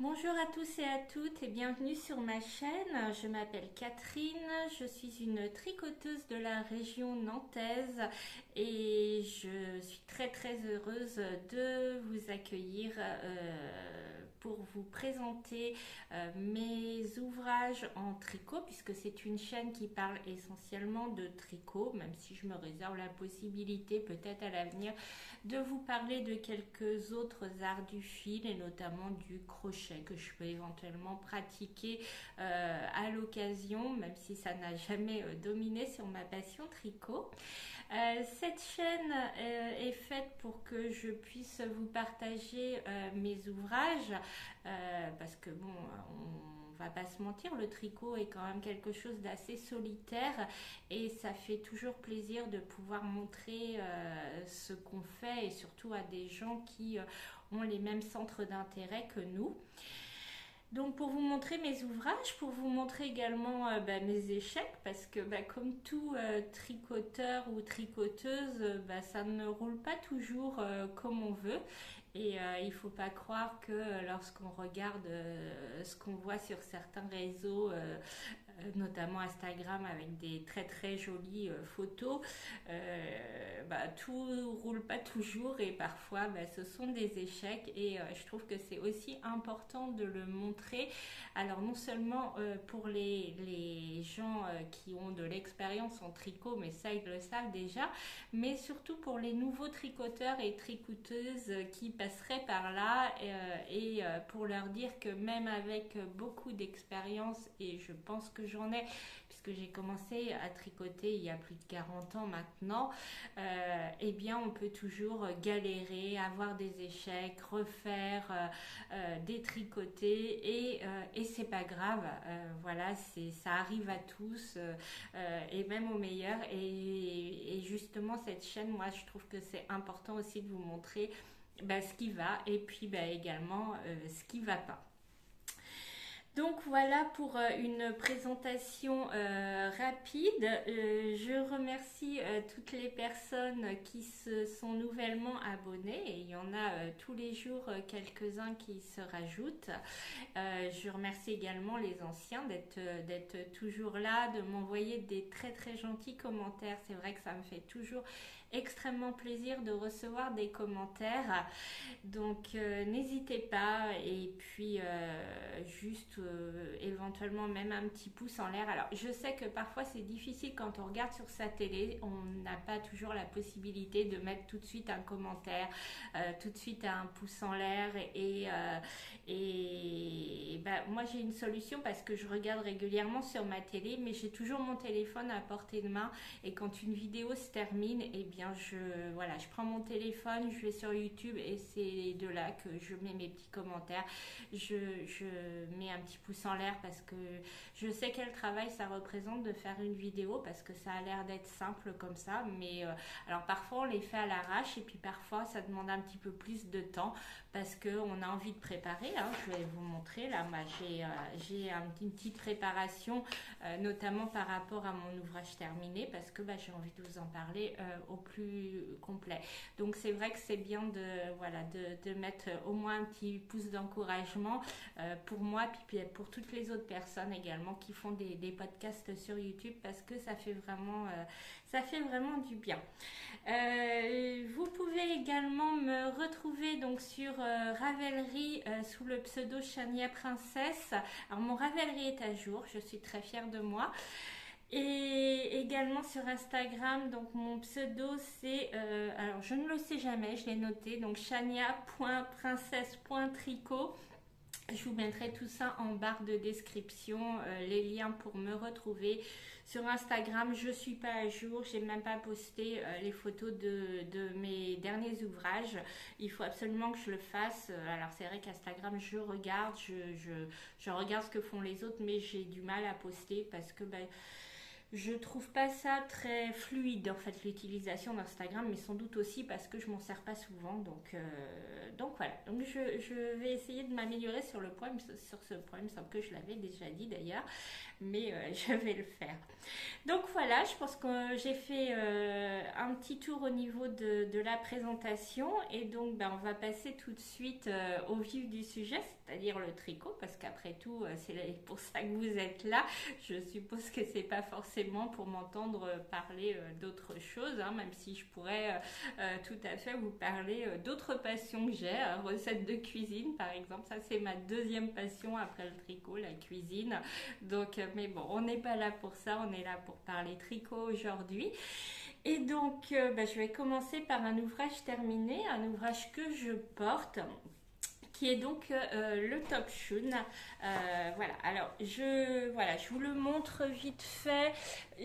Bonjour à tous et à toutes et bienvenue sur ma chaîne. Je m'appelle Catherine, je suis une tricoteuse de la région nantaise et je suis très heureuse de vous accueillir pour vous présenter mes ouvrages en tricot, puisque c'est une chaîne qui parle essentiellement de tricot, même si je me réserve la possibilité peut-être à l'avenir de vous parler de quelques autres arts du fil et notamment du crochet que je peux éventuellement pratiquer à l'occasion, même si ça n'a jamais dominé sur ma passion tricot. Cette chaîne est faite pour que je puisse vous partager mes ouvrages parce que bon, on va pas se mentir, le tricot est quand même quelque chose d'assez solitaire et ça fait toujours plaisir de pouvoir montrer ce qu'on fait et surtout à des gens qui ont les mêmes centres d'intérêt que nous. Donc pour vous montrer mes ouvrages, pour vous montrer également mes échecs, parce que comme tout tricoteur ou tricoteuse, ça ne roule pas toujours comme on veut. Et il ne faut pas croire que lorsqu'on regarde ce qu'on voit sur certains réseaux, notamment Instagram avec des très jolies photos, tout roule pas toujours et parfois ce sont des échecs et je trouve que c'est aussi important de le montrer. Alors non seulement pour les gens qui ont de l'expérience en tricot, mais ça ils le savent déjà, mais surtout pour les nouveaux tricoteurs et tricoteuses qui passeraient par là et pour leur dire que même avec beaucoup d'expérience, et je pense que j'en ai puisque j'ai commencé à tricoter il y a plus de 40 ans maintenant, eh bien on peut toujours galérer, avoir des échecs, refaire, détricoter et c'est pas grave, voilà, ça arrive à tous et même aux meilleurs et justement cette chaîne, moi je trouve que c'est important aussi de vous montrer ce qui va et puis également ce qui va pas. Donc voilà pour une présentation rapide. Je remercie toutes les personnes qui se sont nouvellement abonnées et il y en a tous les jours quelques-uns qui se rajoutent. Je remercie également les anciens d'être toujours là, de m'envoyer des très gentils commentaires. C'est vrai que ça me fait toujours extrêmement plaisir de recevoir des commentaires, donc n'hésitez pas et puis juste éventuellement même un petit pouce en l'air. Alors je sais que parfois c'est difficile quand on regarde sur sa télé, on n'a pas toujours la possibilité de mettre tout de suite un commentaire, tout de suite un pouce en l'air moi j'ai une solution parce que je regarde régulièrement sur ma télé, mais j'ai toujours mon téléphone à portée de main et quand une vidéo se termine, et bien je prends mon téléphone, je vais sur YouTube et c'est de là que je mets mes petits commentaires. Je mets un petit pouce en l'air parce que je sais quel travail ça représente de faire une vidéo parce que ça a l'air d'être simple comme ça, mais alors parfois on les fait à l'arrache et puis parfois ça demande un petit peu plus de temps parce qu'on a envie de préparer, hein. Je vais vous montrer là, moi j'ai une petite préparation notamment par rapport à mon ouvrage terminé parce que j'ai envie de vous en parler au plus complet. Donc c'est vrai que c'est bien de mettre au moins un petit pouce d'encouragement pour moi puis pour toutes les autres personnes également qui font des podcasts sur YouTube parce que ça fait vraiment du bien. Vous pouvez également me retrouver donc sur Ravelry sous le pseudo Chania Princesse. Alors mon Ravelry est à jour, je suis très fière de moi. Et également sur Instagram, donc mon pseudo c'est, alors je ne le sais jamais, je l'ai noté, donc chania.princesse.tricot. Je vous mettrai tout ça en barre de description, les liens pour me retrouver. Sur Instagram, je ne suis pas à jour, j'ai même pas posté les photos de mes derniers ouvrages. Il faut absolument que je le fasse. Alors c'est vrai qu'Instagram, je regarde, je regarde ce que font les autres, mais j'ai du mal à poster parce que je trouve pas ça très fluide en fait l'utilisation d'Instagram, mais sans doute aussi parce que je m'en sers pas souvent. Donc voilà. Donc je vais essayer de m'améliorer sur sur ce problème, il me semble que je l'avais déjà dit d'ailleurs, mais je vais le faire. Donc voilà, je pense que j'ai fait un petit tour au niveau de la présentation et donc ben, on va passer tout de suite au vif du sujet, c'est-à-dire le tricot, parce qu'après tout, c'est pour ça que vous êtes là. Je suppose que c'est pas forcément pour m'entendre parler d'autres choses, hein, même si je pourrais tout à fait vous parler d'autres passions que j'ai, recettes de cuisine par exemple. Ça c'est ma deuxième passion après le tricot, la cuisine. Donc, mais bon, on n'est pas là pour ça, on est là pour parler tricot aujourd'hui. Et donc, bah, je vais commencer par un ouvrage terminé, un ouvrage que je porte, qui est donc le Top Shun. Voilà, alors je vous le montre vite fait.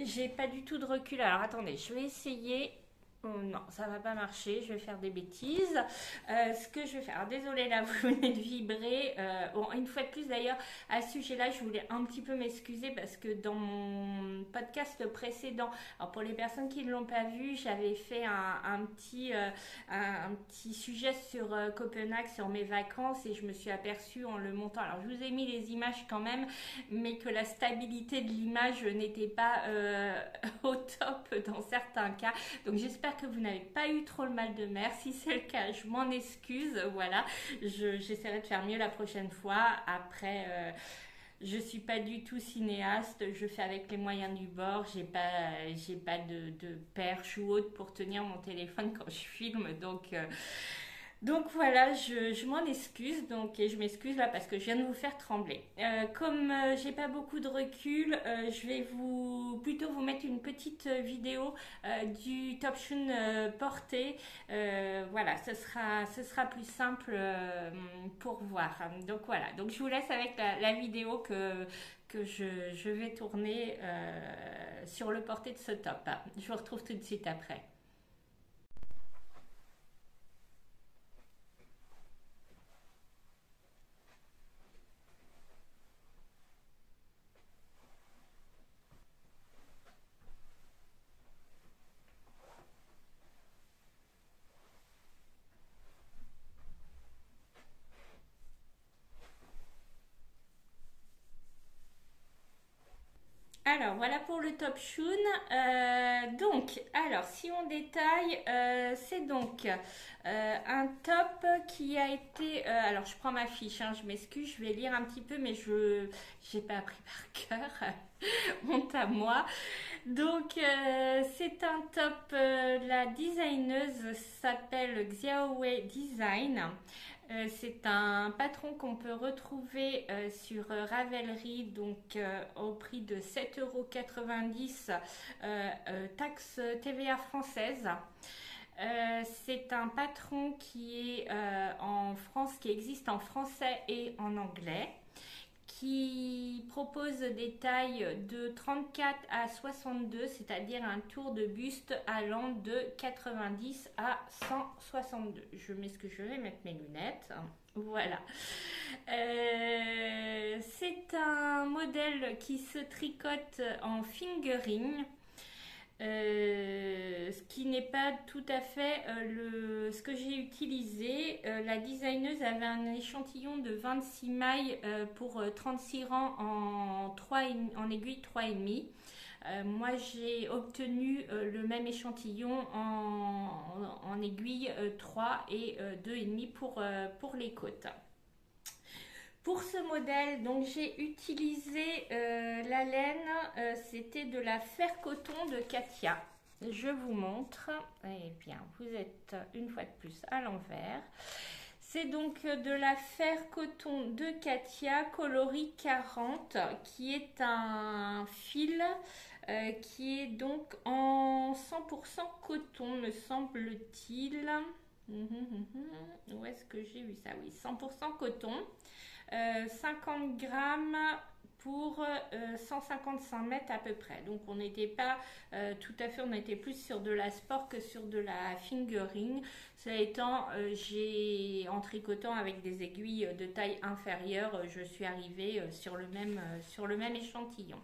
J'ai pas du tout de recul. Alors attendez, je vais essayer. Oh, non, ça va pas marcher, je vais faire des bêtises. Ce que je vais faire, alors, désolée là, vous venez de vibrer. Bon, une fois de plus d'ailleurs, à ce sujet-là, je voulais un petit peu m'excuser parce que dans mon podcast précédent, alors pour les personnes qui ne l'ont pas vu, j'avais fait un petit sujet sur Copenhague, sur mes vacances, et je me suis aperçue en le montant. Alors je vous ai mis les images quand même, mais que la stabilité de l'image n'était pas au top dans certains cas. Donc j'espère que vous n'avez pas eu trop le mal de mer. Si c'est le cas, je m'en excuse. Voilà, j'essaierai de faire mieux la prochaine fois. Après, je suis pas du tout cinéaste. Je fais avec les moyens du bord. J'ai pas de perche ou autre pour tenir mon téléphone quand je filme. Donc voilà, je m'en excuse, et je m'excuse là parce que je viens de vous faire trembler. Comme j'ai pas beaucoup de recul, je vais plutôt vous mettre une petite vidéo du Top Shun porté. Voilà, ce sera plus simple pour voir. Donc voilà, donc je vous laisse avec la vidéo que je vais tourner sur le porté de ce top. Je vous retrouve tout de suite après. Alors voilà pour le Top Shun. Alors si on détaille, c'est donc un top qui a été. Alors je prends ma fiche, hein, je m'excuse, je vais lire un petit peu, mais je n'ai pas appris par cœur. Honte à moi. Donc c'est un top. La designeuse s'appelle Xiaowei Design. C'est un patron qu'on peut retrouver sur Ravelry, donc au prix de 7,90 € taxe TVA française. C'est un patron qui est en France, qui existe en français et en anglais, qui propose des tailles de 34 à 62, c'est-à-dire un tour de buste allant de 90 à 162. Je m'excuse, je vais mettre mes lunettes. Voilà. C'est un modèle qui se tricote en fingering. Ce qui n'est pas tout à fait ce que j'ai utilisé. La designeuse avait un échantillon de 26 mailles pour 36 rangs en aiguille 3,5. Moi j'ai obtenu le même échantillon en aiguille 3 et 2,5 pour les côtes. Pour ce modèle, donc j'ai utilisé la laine, c'était de la Fer Coton de Katia. Je vous montre. Eh bien, vous êtes une fois de plus à l'envers. C'est donc de la Fer Coton de Katia coloris 40, qui est un fil qui est donc en 100% coton, me semble-t-il. Où est-ce que j'ai vu ça? Oui, 100% coton. 50 grammes pour 155 mètres à peu près. Donc on n'était pas tout à fait, on était plus sur de la sport que sur de la fingering. Cela étant, en tricotant avec des aiguilles de taille inférieure, je suis arrivée sur le même échantillon.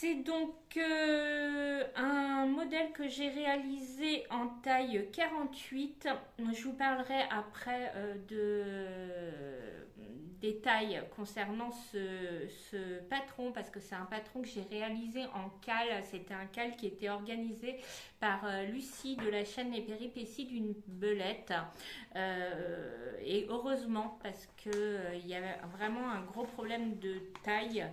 c'est donc un modèle que j'ai réalisé en taille 48. Je vous parlerai après des tailles concernant ce patron parce que c'est un patron que j'ai réalisé en cale. C'était un cale qui était organisé par Lucie de la chaîne Les Péripéties d'une Belette. Et heureusement parce qu'il y avait vraiment un gros problème de taille.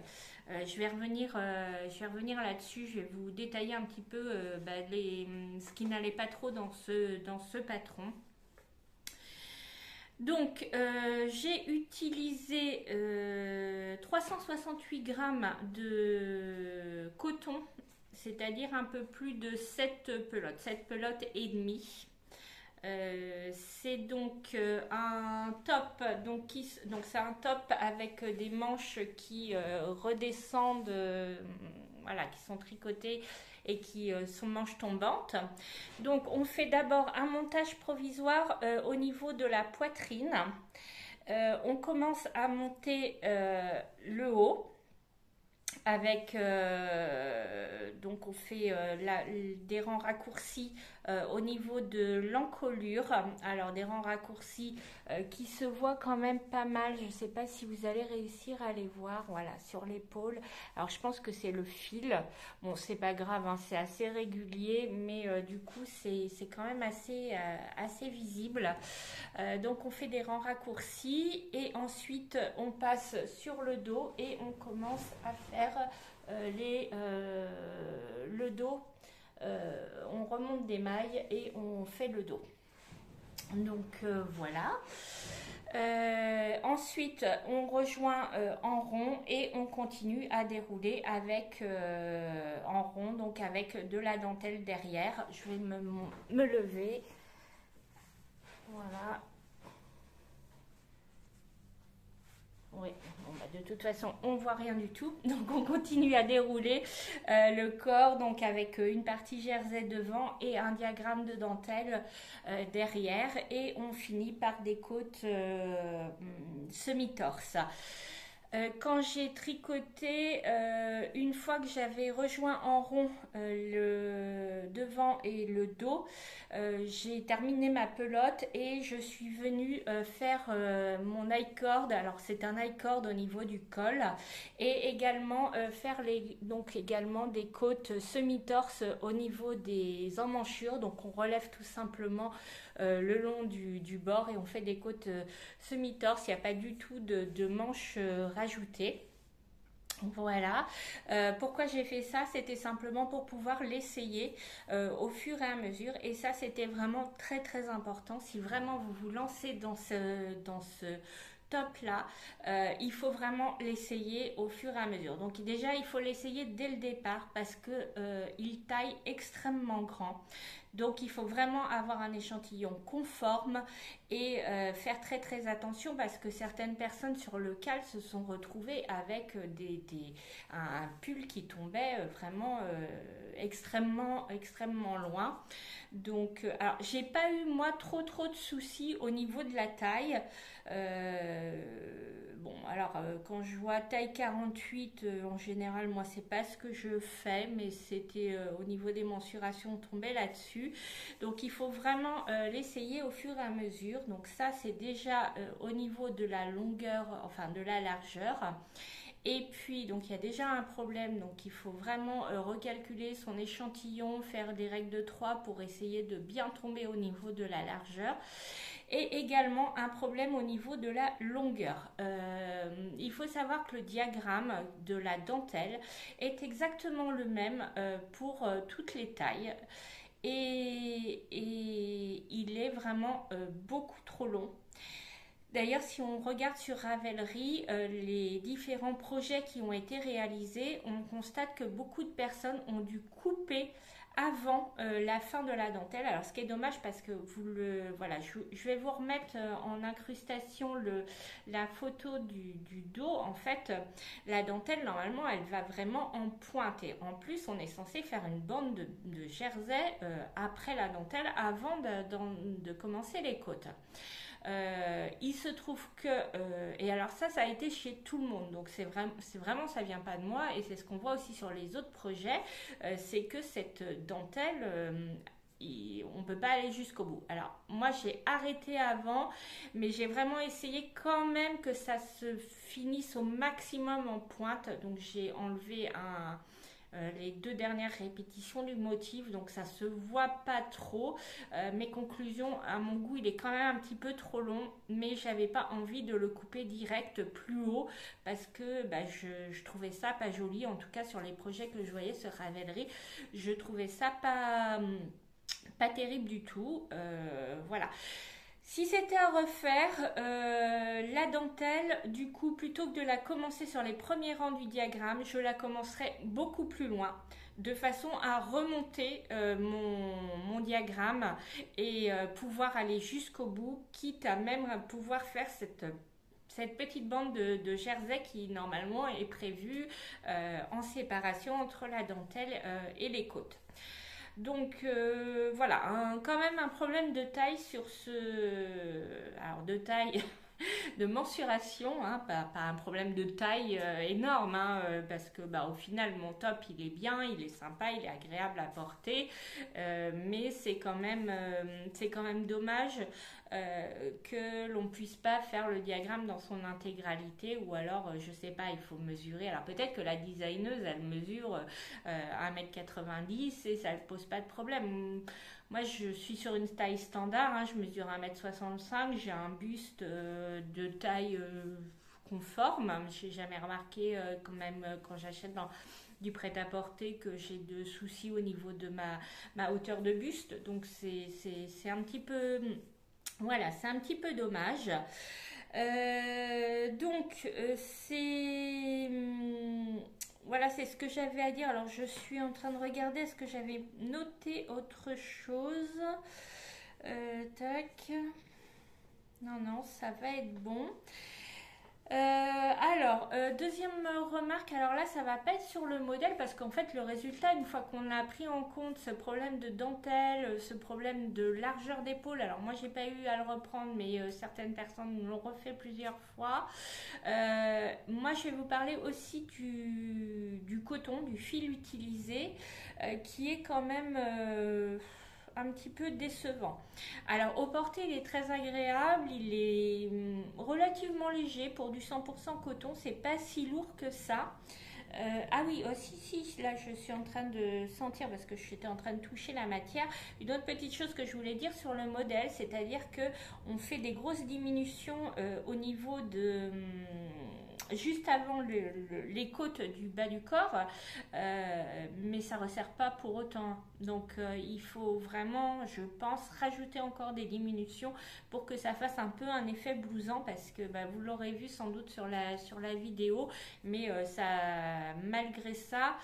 Je vais revenir là-dessus. Je vais vous détailler un petit peu ce qui n'allait pas trop dans ce patron. Donc, j'ai utilisé 368 grammes de coton, c'est-à-dire un peu plus de 7 pelotes et demie. C'est donc un top, donc c'est un top avec des manches qui redescendent, voilà, qui sont tricotées et qui sont manches tombantes. Donc on fait d'abord un montage provisoire au niveau de la poitrine. On commence à monter le haut. Avec donc on fait des rangs raccourcis au niveau de l'encolure, alors des rangs raccourcis qui se voient quand même pas mal. Je ne sais pas si vous allez réussir à les voir, voilà, sur l'épaule. Alors je pense que c'est le fil, bon c'est pas grave, hein, c'est assez régulier, mais du coup c'est quand même assez visible. Donc on fait des rangs raccourcis et ensuite on passe sur le dos et on commence à faire le dos. On remonte des mailles et on fait le dos. Donc voilà. Ensuite, on rejoint en rond et on continue à dérouler avec en rond, donc avec de la dentelle derrière. Je vais me lever. Voilà. Oui, bon, bah, de toute façon, on voit rien du tout. Donc, on continue à dérouler le corps, donc avec une partie jersey devant et un diagramme de dentelle derrière. Et on finit par des côtes semi-torse. Quand j'ai tricoté, une fois que j'avais rejoint en rond le devant et le dos, j'ai terminé ma pelote et je suis venue faire mon I-cord. Alors c'est un I-cord au niveau du col et également faire donc également des côtes semi-torse au niveau des emmanchures. Donc on relève tout simplement le long du bord et on fait des côtes semi-torse. Il n'y a pas du tout de manches rajoutées. Voilà. Pourquoi j'ai fait ça? C'était simplement pour pouvoir l'essayer au fur et à mesure. Et ça, c'était vraiment très très important. Si vraiment vous vous lancez dans ce top là, il faut vraiment l'essayer au fur et à mesure. Donc déjà, il faut l'essayer dès le départ parce que il taille extrêmement grand. Donc il faut vraiment avoir un échantillon conforme et faire très très attention parce que certaines personnes sur le cal se sont retrouvées avec un pull qui tombait vraiment extrêmement loin. Donc alors j'ai pas eu moi trop de soucis au niveau de la taille. Bon alors quand je vois taille 48 en général moi c'est pas ce que je fais mais c'était au niveau des mensurations on tombait là-dessus. Donc il faut vraiment l'essayer au fur et à mesure. Donc ça c'est déjà au niveau de la longueur, enfin de la largeur. Et puis, donc il y a déjà un problème, donc il faut vraiment recalculer son échantillon, faire des règles de 3 pour essayer de bien tomber au niveau de la largeur. Et également un problème au niveau de la longueur. Il faut savoir que le diagramme de la dentelle est exactement le même pour toutes les tailles. Et il est vraiment beaucoup trop long. D'ailleurs, si on regarde sur Ravelry, les différents projets qui ont été réalisés, on constate que beaucoup de personnes ont dû couper avant la fin de la dentelle. Alors ce qui est dommage parce que voilà, je vais vous remettre en incrustation la photo du dos. En fait, la dentelle normalement elle va vraiment en pointe et en plus on est censé faire une bande de jersey après la dentelle avant de commencer les côtes. Il se trouve que, et alors ça a été chez tout le monde, donc c'est vraiment, ça vient pas de moi, et c'est ce qu'on voit aussi sur les autres projets, c'est que cette dentelle, on ne peut pas aller jusqu'au bout. Alors moi j'ai arrêté avant, mais j'ai vraiment essayé quand même que ça se finisse au maximum en pointe, donc j'ai enlevé les 2 dernières répétitions du motif, donc ça se voit pas trop. Mes conclusions, à mon goût, il est quand même un petit peu trop long, mais j'avais pas envie de le couper direct plus haut parce que je trouvais ça pas joli. En tout cas, sur les projets que je voyais sur Ravelry, je trouvais ça pas terrible du tout. Voilà. Si c'était à refaire, la dentelle, du coup, plutôt que de la commencer sur les premiers rangs du diagramme, je la commencerai beaucoup plus loin, de façon à remonter mon diagramme et pouvoir aller jusqu'au bout, quitte à même pouvoir faire cette petite bande de jersey qui normalement est prévue en séparation entre la dentelle et les côtes. Donc voilà, quand même un problème de taille sur alors de taille, de mensuration, hein, pas un problème de taille énorme, hein, parce que au final mon top il est bien, il est sympa, il est agréable à porter, mais c'est quand même dommage que l'on puisse pas faire le diagramme dans son intégralité, ou alors je sais pas, il faut mesurer. Alors peut-être que la designeuse elle mesure 1m90 et ça ne pose pas de problème. Moi, je suis sur une taille standard, hein, je mesure 1m65, j'ai un buste de taille conforme. J'ai jamais remarqué, quand même, quand j'achète du prêt-à-porter, que j'ai de soucis au niveau de ma hauteur de buste. Donc, c'est un petit peu. Voilà, c'est un petit peu dommage. Donc, voilà, c'est ce que j'avais à dire. Alors, je suis en train de regarder, est-ce que j'avais noté autre chose? Tac. Non, non, ça va être bon. Alors, deuxième remarque, alors là, ça va pas être sur le modèle parce qu'en fait, le résultat, une fois qu'on a pris en compte ce problème de dentelle, ce problème de largeur d'épaule, alors moi, j'ai pas eu à le reprendre, mais certaines personnes l'ont refait plusieurs fois. Moi, je vais vous parler aussi du coton, du fil utilisé, qui est quand même un petit peu décevant. Alors au porté il est très agréable, il est relativement léger pour du 100% coton, c'est pas si lourd que ça. Ah oui, si, là je suis en train de sentir parce que j'étais en train de toucher la matière. Une autre petite chose que je voulais dire sur le modèle, c'est-à-dire que on fait des grosses diminutions au niveau de juste avant les côtes du bas du corps, mais ça ne resserre pas pour autant. Donc il faut vraiment, je pense, rajouter encore des diminutions pour que ça fasse un peu un effet blousant, parce que vous l'aurez vu sans doute sur la vidéo, mais malgré ça,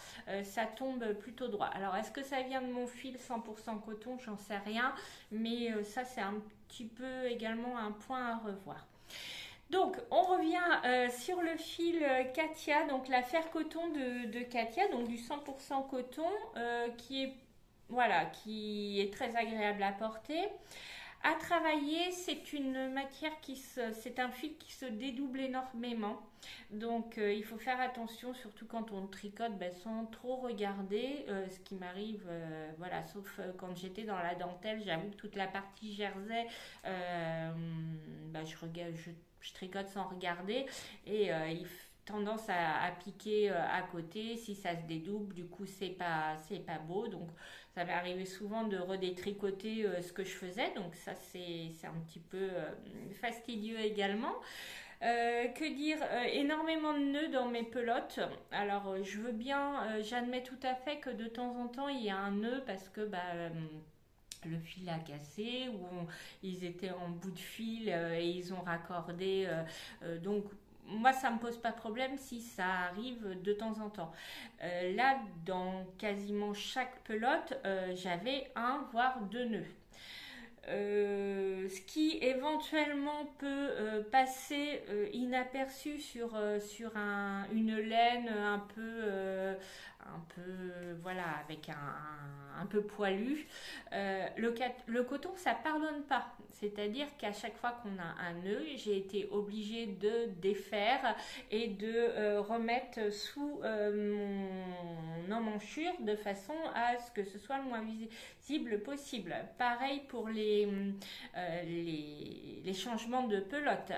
ça tombe plutôt droit. Alors est-ce que ça vient de mon fil 100% coton? J'en sais rien, mais ça c'est un petit peu également un point à revoir. Donc, on revient sur le fil Katia, donc la fer coton de Katia, donc du 100% coton, qui est très agréable à porter. À travailler, c'est une matière c'est un fil qui se dédouble énormément. Donc il faut faire attention, surtout quand on tricote, sans trop regarder, ce qui m'arrive, voilà, sauf quand j'étais dans la dentelle. J'avoue que toute la partie jersey, je tricote sans regarder, et il tendance à piquer à côté si ça se dédouble, du coup c'est pas beau. Donc ça m'est arrivé souvent de redétricoter ce que je faisais, donc ça c'est un petit peu fastidieux également. Que dire, énormément de nœuds dans mes pelotes. Alors je veux bien, j'admets tout à fait que de temps en temps il y a un nœud parce que le fil a cassé, ou ils étaient en bout de fil et ils ont raccordé, donc moi, ça me pose pas de problème si ça arrive de temps en temps. Là, dans quasiment chaque pelote, j'avais un voire deux nœuds. Ce qui éventuellement peut passer inaperçu sur une laine un peu voilà, avec un peu poilu. Le coton, ça pardonne pas. C'est-à-dire qu'à chaque fois qu'on a un nœud, j'ai été obligée de défaire et de remettre sous mon emmanchure de façon à ce que ce soit le moins visible possible. Pareil pour les changements de pelote.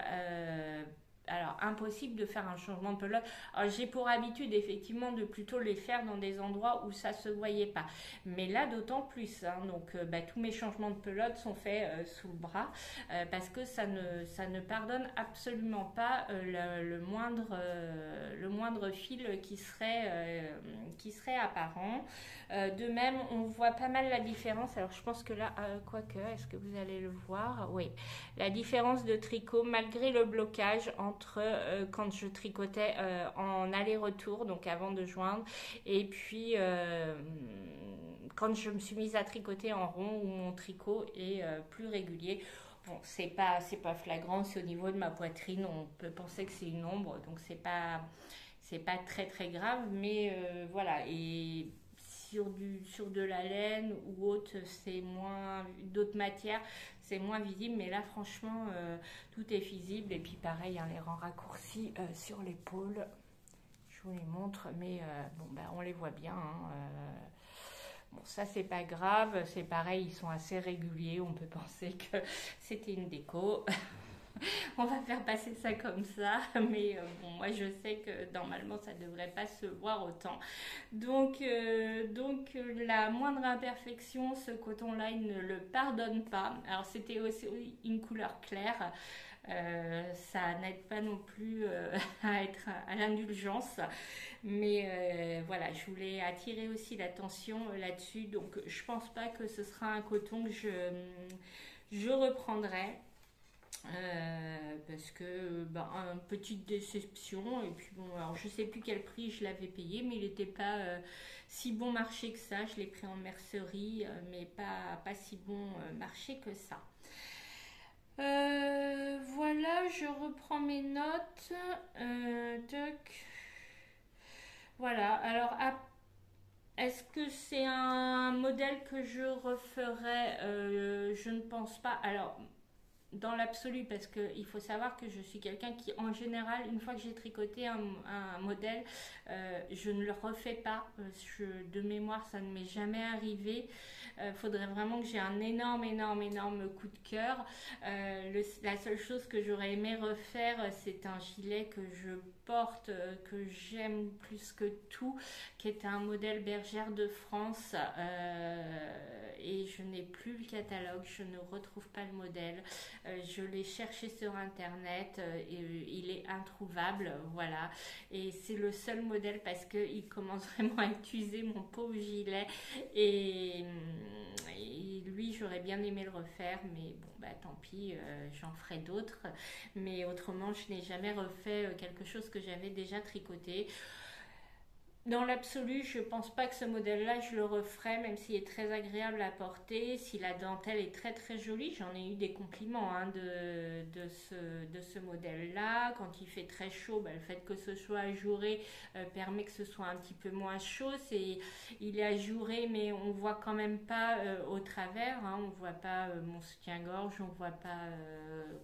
Alors, impossible de faire un changement de pelote. Alors, j'ai pour habitude, effectivement, de plutôt les faire dans des endroits où ça ne se voyait pas. Mais là, d'autant plus. Hein. Donc, tous mes changements de pelote sont faits sous le bras parce que ça ne pardonne absolument pas le moindre fil qui serait apparent. De même, on voit pas mal la différence. Alors, je pense que là, quoique, est-ce que vous allez le voir? Oui. La différence de tricot, malgré le blocage entre quand je tricotais en aller-retour, donc avant de joindre, et puis quand je me suis mise à tricoter en rond, où mon tricot est plus régulier. Bon, c'est pas flagrant, c'est au niveau de ma poitrine, on peut penser que c'est une ombre, donc c'est pas très très grave, mais voilà. Et sur de la laine ou autre, c'est moins, d'autres matières, c'est moins visible, mais là franchement tout est visible. Et puis pareil, hein, les rangs raccourcis sur l'épaule, je vous les montre, mais bon, on les voit bien, hein, bon, ça c'est pas grave, c'est pareil, ils sont assez réguliers, on peut penser que c'était une déco. On va faire passer ça comme ça, mais bon, moi je sais que normalement ça ne devrait pas se voir autant. Donc, la moindre imperfection, ce coton-là, il ne le pardonne pas. Alors c'était aussi une couleur claire. Ça n'aide pas non plus à être à l'indulgence, mais voilà, je voulais attirer aussi l'attention là-dessus. Donc je pense pas que ce sera un coton que je reprendrai. Parce que une petite déception. Et puis bon, alors je sais plus quel prix je l'avais payé, mais il n'était pas si bon marché que ça. Je l'ai pris en mercerie, mais pas si bon marché que ça. Voilà, je reprends mes notes. Toc. Voilà, alors est-ce que c'est un modèle que je referais? Je ne pense pas. Alors, dans l'absolu, parce qu'il faut savoir que je suis quelqu'un qui, en général, une fois que j'ai tricoté un modèle, je ne le refais pas. De mémoire, ça ne m'est jamais arrivé. Faudrait vraiment que j'ai un énorme coup de cœur. La seule chose que j'aurais aimé refaire, c'est un gilet que je porte, que j'aime plus que tout, qui est un modèle Bergère de France. Et je n'ai plus le catalogue, je ne retrouve pas le modèle. Je l'ai cherché sur internet et il est introuvable, voilà. Et c'est le seul modèle parce qu'il commence vraiment à être usé, mon pauvre gilet. Et lui, j'aurais bien aimé le refaire, mais bon, tant pis, j'en ferai d'autres. Mais autrement, je n'ai jamais refait quelque chose que j'avais déjà tricoté. Dans l'absolu, je pense pas que ce modèle-là, je le referai, même s'il est très agréable à porter, si la dentelle est très très jolie. J'en ai eu des compliments hein, de ce modèle-là. Quand il fait très chaud, le fait que ce soit ajouré permet que ce soit un petit peu moins chaud. Il est ajouré, mais on voit quand même pas au travers. Hein, on voit pas mon soutien-gorge, on voit pas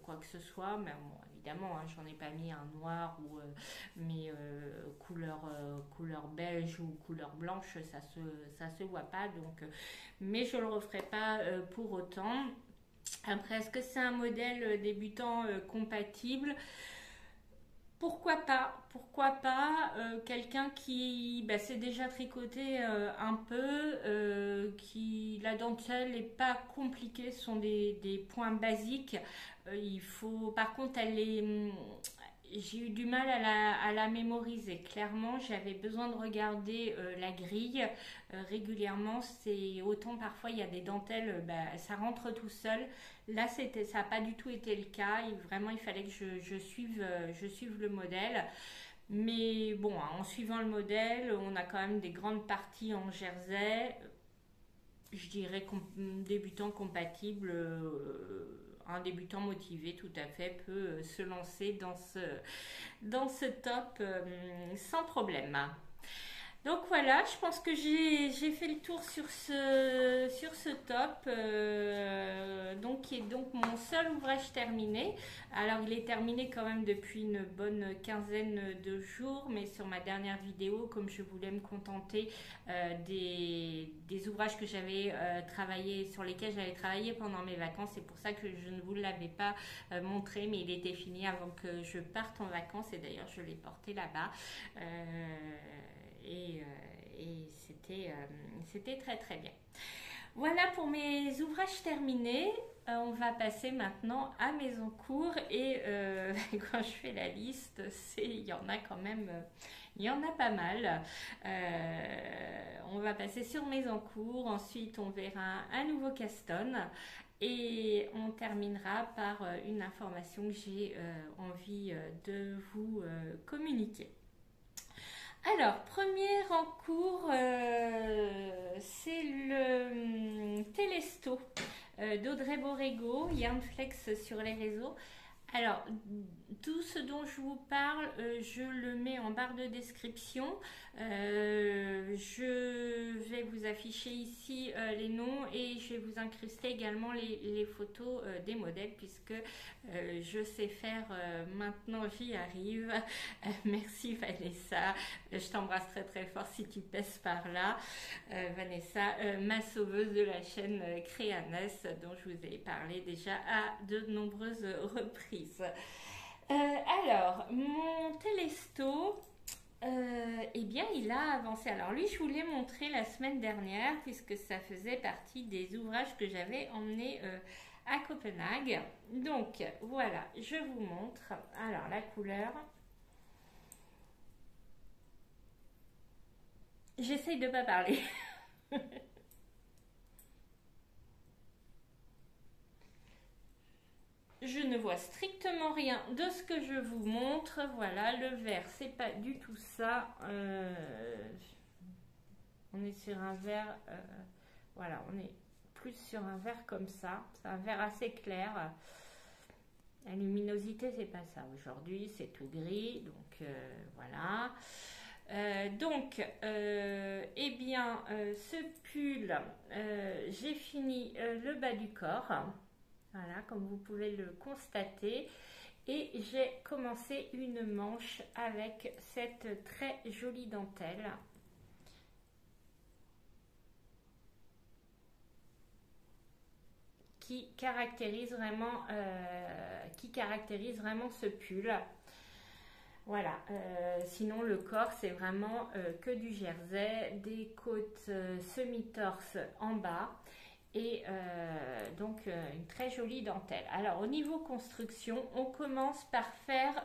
quoi que ce soit. Mais bon, évidemment, hein, j'en ai pas mis un noir ou mais couleur beige ou couleur blanche, ça se voit pas. Donc, mais je le referai pas pour autant. Après, est-ce que c'est un modèle débutant compatible? Pourquoi pas? Quelqu'un qui s'est déjà tricoté un peu, qui la dentelle n'est pas compliquée, ce sont des points basiques. Il faut, par contre, j'ai eu du mal à la mémoriser. Clairement, j'avais besoin de regarder la grille régulièrement. C'est autant parfois il y a des dentelles, ça rentre tout seul. Là, ça n'a pas du tout été le cas. Vraiment, il fallait que je suive le modèle. Mais bon, hein, en suivant le modèle, on a quand même des grandes parties en jersey. Je dirais débutant compatible. Un débutant motivé tout à fait peut se lancer dans ce top sans problème. Donc voilà, je pense que j'ai fait le tour sur ce top, donc qui est donc mon seul ouvrage terminé. Alors il est terminé quand même depuis une bonne quinzaine de jours, mais sur ma dernière vidéo, comme je voulais me contenter des ouvrages que j'avais travaillé, sur lesquels j'avais travaillé pendant mes vacances, c'est pour ça que je ne vous l'avais pas montré, mais il était fini avant que je parte en vacances, et d'ailleurs je l'ai porté là-bas. Et c'était très très bien. Voilà pour mes ouvrages terminés. On va passer maintenant à mes encours et quand je fais la liste, il y en a quand même, il y en a pas mal. On va passer sur mes encours, ensuite on verra un nouveau Caston et on terminera par une information que j'ai envie de vous communiquer. Alors, premier en cours, c'est le Telesto d'Audrey Borrego, Yarnflex sur les réseaux. Alors, tout ce dont je vous parle, je le mets en barre de description. Je vais vous afficher ici les noms et je vais vous incruster également les photos des modèles puisque je sais faire maintenant, j'y arrive. Merci Vanessa, je t'embrasse très très fort si tu passes par là. Vanessa, ma sauveuse de la chaîne Créaness dont je vous ai parlé déjà à de nombreuses reprises. Alors, mon Telesto, eh bien, il a avancé. Alors lui, je vous l'ai montré la semaine dernière puisque ça faisait partie des ouvrages que j'avais emmenés à Copenhague. Donc, voilà, je vous montre. Alors, la couleur. J'essaye de ne pas parler. Je ne vois strictement rien de ce que je vous montre. Voilà, le vert, c'est pas du tout ça. On est sur un vert, voilà, on est plus sur un vert comme ça. C'est un vert assez clair. La luminosité, c'est pas ça. Aujourd'hui, c'est tout gris, donc voilà. Eh bien, ce pull, j'ai fini le bas du corps. Voilà, comme vous pouvez le constater. Et j'ai commencé une manche avec cette très jolie dentelle. Qui caractérise vraiment ce pull. Voilà, sinon le corps c'est vraiment que du jersey, des côtes semi-torse en bas. Et donc une très jolie dentelle. Alors au niveau construction, on commence par faire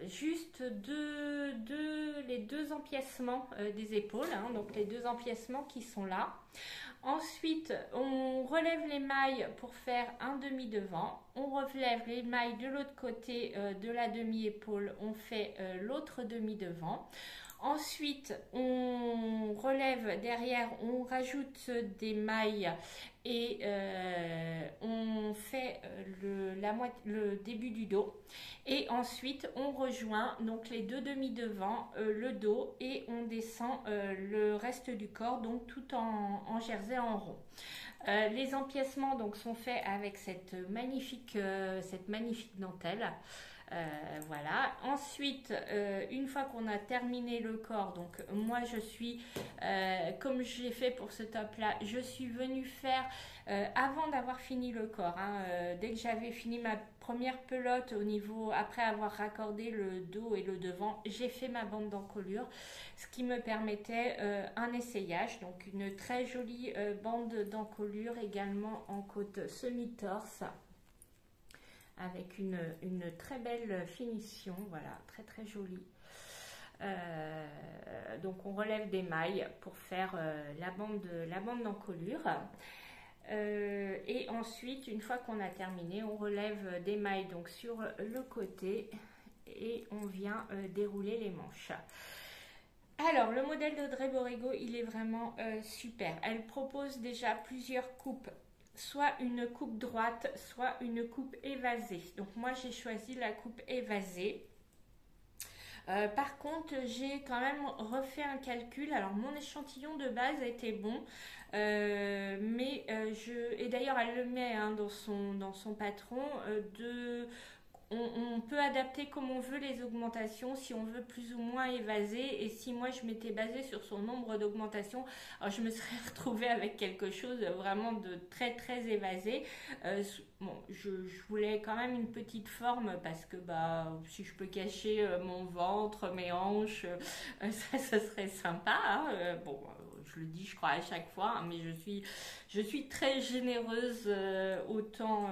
juste les deux empiècements des épaules, hein, donc les deux empiècements qui sont là. Ensuite, on relève les mailles pour faire un demi-devant. On relève les mailles de l'autre côté de la demi-épaule. On fait l'autre demi-devant. Ensuite, on relève derrière, on rajoute des mailles et on fait le début du dos. Et ensuite, on rejoint donc les deux demi-devants, le dos et on descend le reste du corps, donc tout en jersey en rond. Les empiècements donc sont faits avec cette magnifique dentelle. Voilà. Ensuite, une fois qu'on a terminé le corps, donc moi je suis, comme j'ai fait pour ce top là, je suis venue faire avant d'avoir fini le corps, hein, dès que j'avais fini ma première pelote au niveau, après avoir raccordé le dos et le devant, j'ai fait ma bande d'encolure, ce qui me permettait un essayage, donc une très jolie bande d'encolure également en côte semi-torse. avec une très belle finition, voilà, très très jolie. Donc on relève des mailles pour faire la bande d'encolure. Et ensuite, une fois qu'on a terminé, on relève des mailles donc sur le côté et on vient dérouler les manches. Alors, le modèle d'Audrey Borrego, il est vraiment super. Elle propose déjà plusieurs coupes, soit une coupe droite, soit une coupe évasée. Donc moi, j'ai choisi la coupe évasée. Par contre, j'ai quand même refait un calcul. Alors, mon échantillon de base était bon, et d'ailleurs, elle le met hein, dans son patron, on peut adapter comme on veut les augmentations, si on veut plus ou moins évaser. Et si moi je m'étais basée sur son nombre d'augmentations, je me serais retrouvée avec quelque chose vraiment de très très évasé. Bon, je voulais quand même une petite forme parce que si je peux cacher mon ventre, mes hanches, ça serait sympa. Hein. Bon, je le dis, je crois à chaque fois, hein, mais je suis très généreuse autant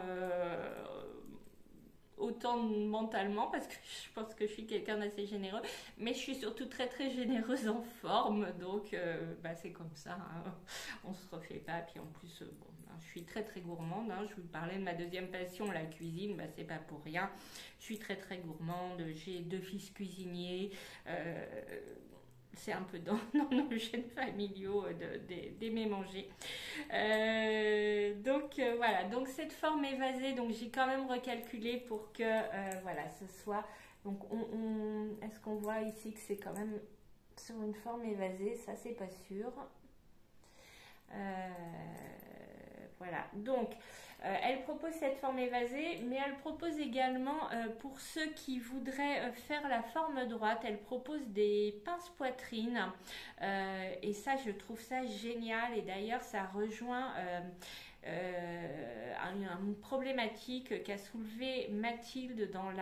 mentalement parce que je pense que je suis quelqu'un d'assez généreux, mais je suis surtout très très généreuse en forme, donc c'est comme ça, hein. On se refait pas. Puis en plus bon, je suis très très gourmande, hein. Je vous parlais de ma deuxième passion, la cuisine, c'est pas pour rien, je suis très très gourmande, j'ai 2 fils cuisiniers, c'est un peu dans nos gènes familiaux d'aimer manger. Voilà, donc cette forme évasée, donc j'ai quand même recalculé pour que voilà, ce soit. Donc est-ce qu'on voit ici que c'est quand même sur une forme évasée? Ça, c'est pas sûr. Voilà, donc elle propose cette forme évasée, mais elle propose également, pour ceux qui voudraient faire la forme droite, elle propose des pinces poitrine, et ça, je trouve ça génial. Et d'ailleurs, ça rejoint une problématique qu'a soulevée Mathilde dans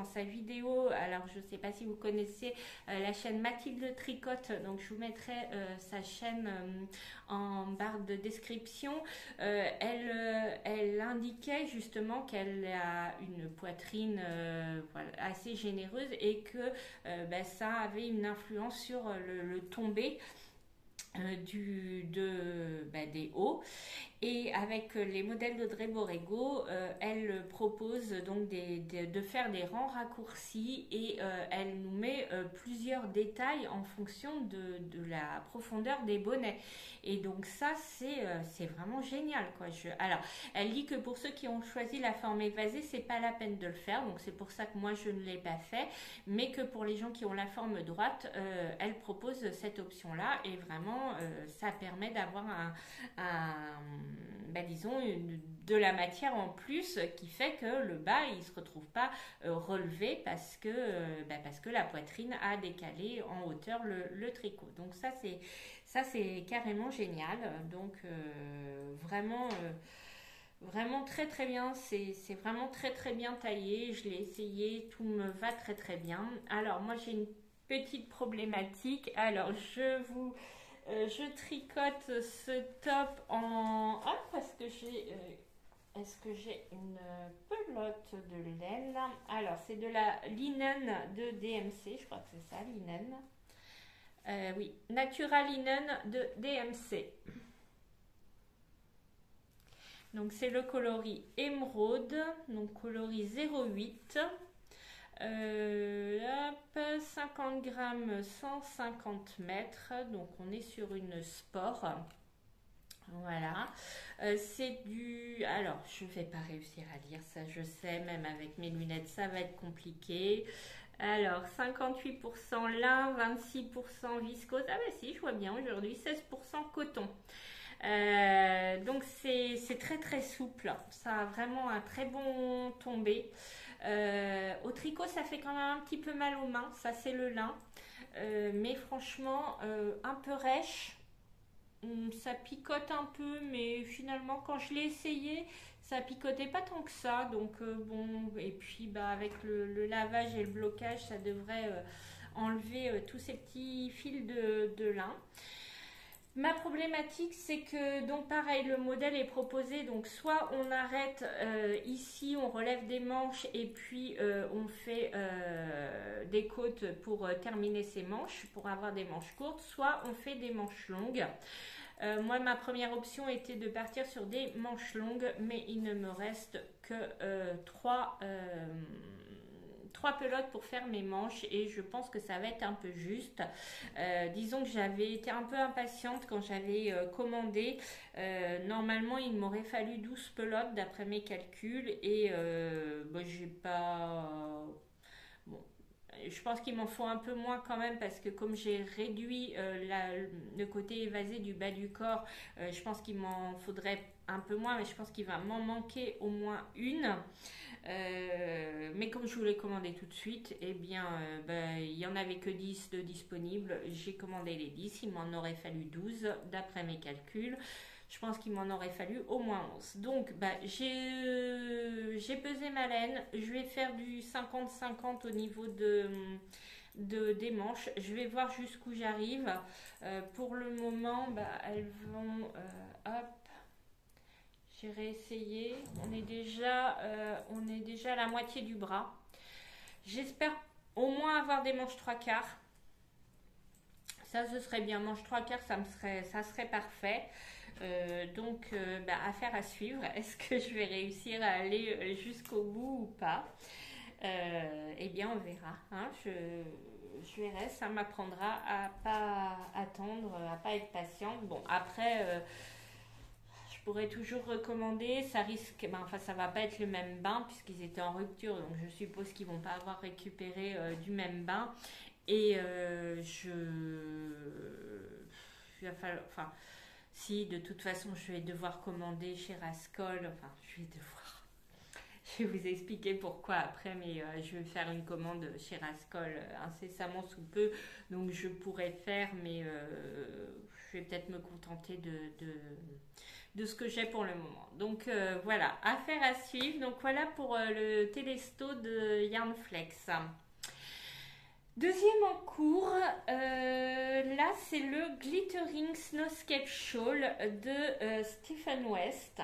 sa vidéo. Alors, je ne sais pas si vous connaissez la chaîne Mathilde Tricote, donc je vous mettrai sa chaîne en barre de description. Elle indiquait justement qu'elle a une poitrine voilà, assez généreuse, et que ça avait une influence sur le tombé des hauts. Et avec les modèles d'Audrey Borrego, elle propose donc de faire des rangs raccourcis, et elle nous met plusieurs détails en fonction de la profondeur des bonnets. Et donc ça, c'est vraiment génial, quoi. Alors, elle dit que pour ceux qui ont choisi la forme évasée, c'est pas la peine de le faire. Donc c'est pour ça que moi je ne l'ai pas fait, mais que pour les gens qui ont la forme droite, elle propose cette option-là, et vraiment ça permet d'avoir disons de la matière en plus, qui fait que le bas il se retrouve pas relevé parce que la poitrine a décalé en hauteur le tricot. Donc ça c'est carrément génial. Donc vraiment très très bien, c'est vraiment très très bien taillé. Je l'ai essayé, tout me va très très bien. Alors moi j'ai une petite problématique. Alors je tricote ce top en... Ah, parce que est-ce que j'ai une pelote de laine? Alors, c'est de la linen de DMC, je crois que c'est ça, linen. Oui, Natural Linen de DMC. Donc, c'est le coloris émeraude, donc coloris 08. 50 grammes, 150 mètres, donc on est sur une sport. Voilà, c'est du... Alors, je vais pas réussir à lire ça, je sais, même avec mes lunettes, ça va être compliqué. Alors, 58% lin, 26% viscose. Ah bah si, je vois bien aujourd'hui, 16% coton. Donc c'est très très souple, ça a vraiment un très bon tombé. Au tricot, ça fait quand même un petit peu mal aux mains, ça c'est le lin, mais franchement un peu rêche, ça picote un peu, mais finalement quand je l'ai essayé, ça picotait pas tant que ça. Donc bon, et puis avec le lavage et le blocage, ça devrait enlever tous ces petits fils de lin. Ma problématique, c'est que, donc pareil, le modèle est proposé, donc soit on arrête ici, on relève des manches et puis on fait des côtes pour terminer ces manches, pour avoir des manches courtes, soit on fait des manches longues. Moi, ma première option était de partir sur des manches longues, mais il ne me reste que trois pelotes pour faire mes manches et je pense que ça va être un peu juste. Disons que j'avais été un peu impatiente quand j'avais commandé. Normalement, il m'aurait fallu 12 pelotes d'après mes calculs et j'ai pas... Bon, je pense qu'il m'en faut un peu moins quand même parce que comme j'ai réduit le côté évasé du bas du corps, je pense qu'il m'en faudrait un peu moins, mais je pense qu'il va m'en manquer au moins une. Mais comme je voulais commander tout de suite, eh bien, il n'y en avait que 10 de disponibles. J'ai commandé les 10, il m'en aurait fallu 12 d'après mes calculs. Je pense qu'il m'en aurait fallu au moins 11. Donc, j'ai pesé ma laine. Je vais faire du 50-50 au niveau des manches. Je vais voir jusqu'où j'arrive. Pour le moment, elles vont... hop. J'ai réessayé. On est déjà à la moitié du bras. J'espère au moins avoir des manches 3/4. Ça, ce serait bien. Manches 3/4, ça serait parfait. Affaire à suivre. Est-ce que je vais réussir à aller jusqu'au bout ou pas? Eh bien, on verra. Hein. Je verrai. Ça m'apprendra à pas attendre, à pas être patiente. Bon, après... je pourrais toujours recommander, ça risque, ça va pas être le même bain puisqu'ils étaient en rupture, donc je suppose qu'ils vont pas avoir récupéré du même bain. Et il va falloir, si de toute façon je vais devoir commander chez Rascol, je vais vous expliquer pourquoi après, mais je vais faire une commande chez Rascol incessamment sous peu, donc je pourrais faire, mais je vais peut-être me contenter de ce que j'ai pour le moment. Donc voilà, affaire à suivre. Donc voilà pour le Télésto de Yarnflex. Deuxième en cours, là c'est le Glittering Snowscape Shawl de Stephen West.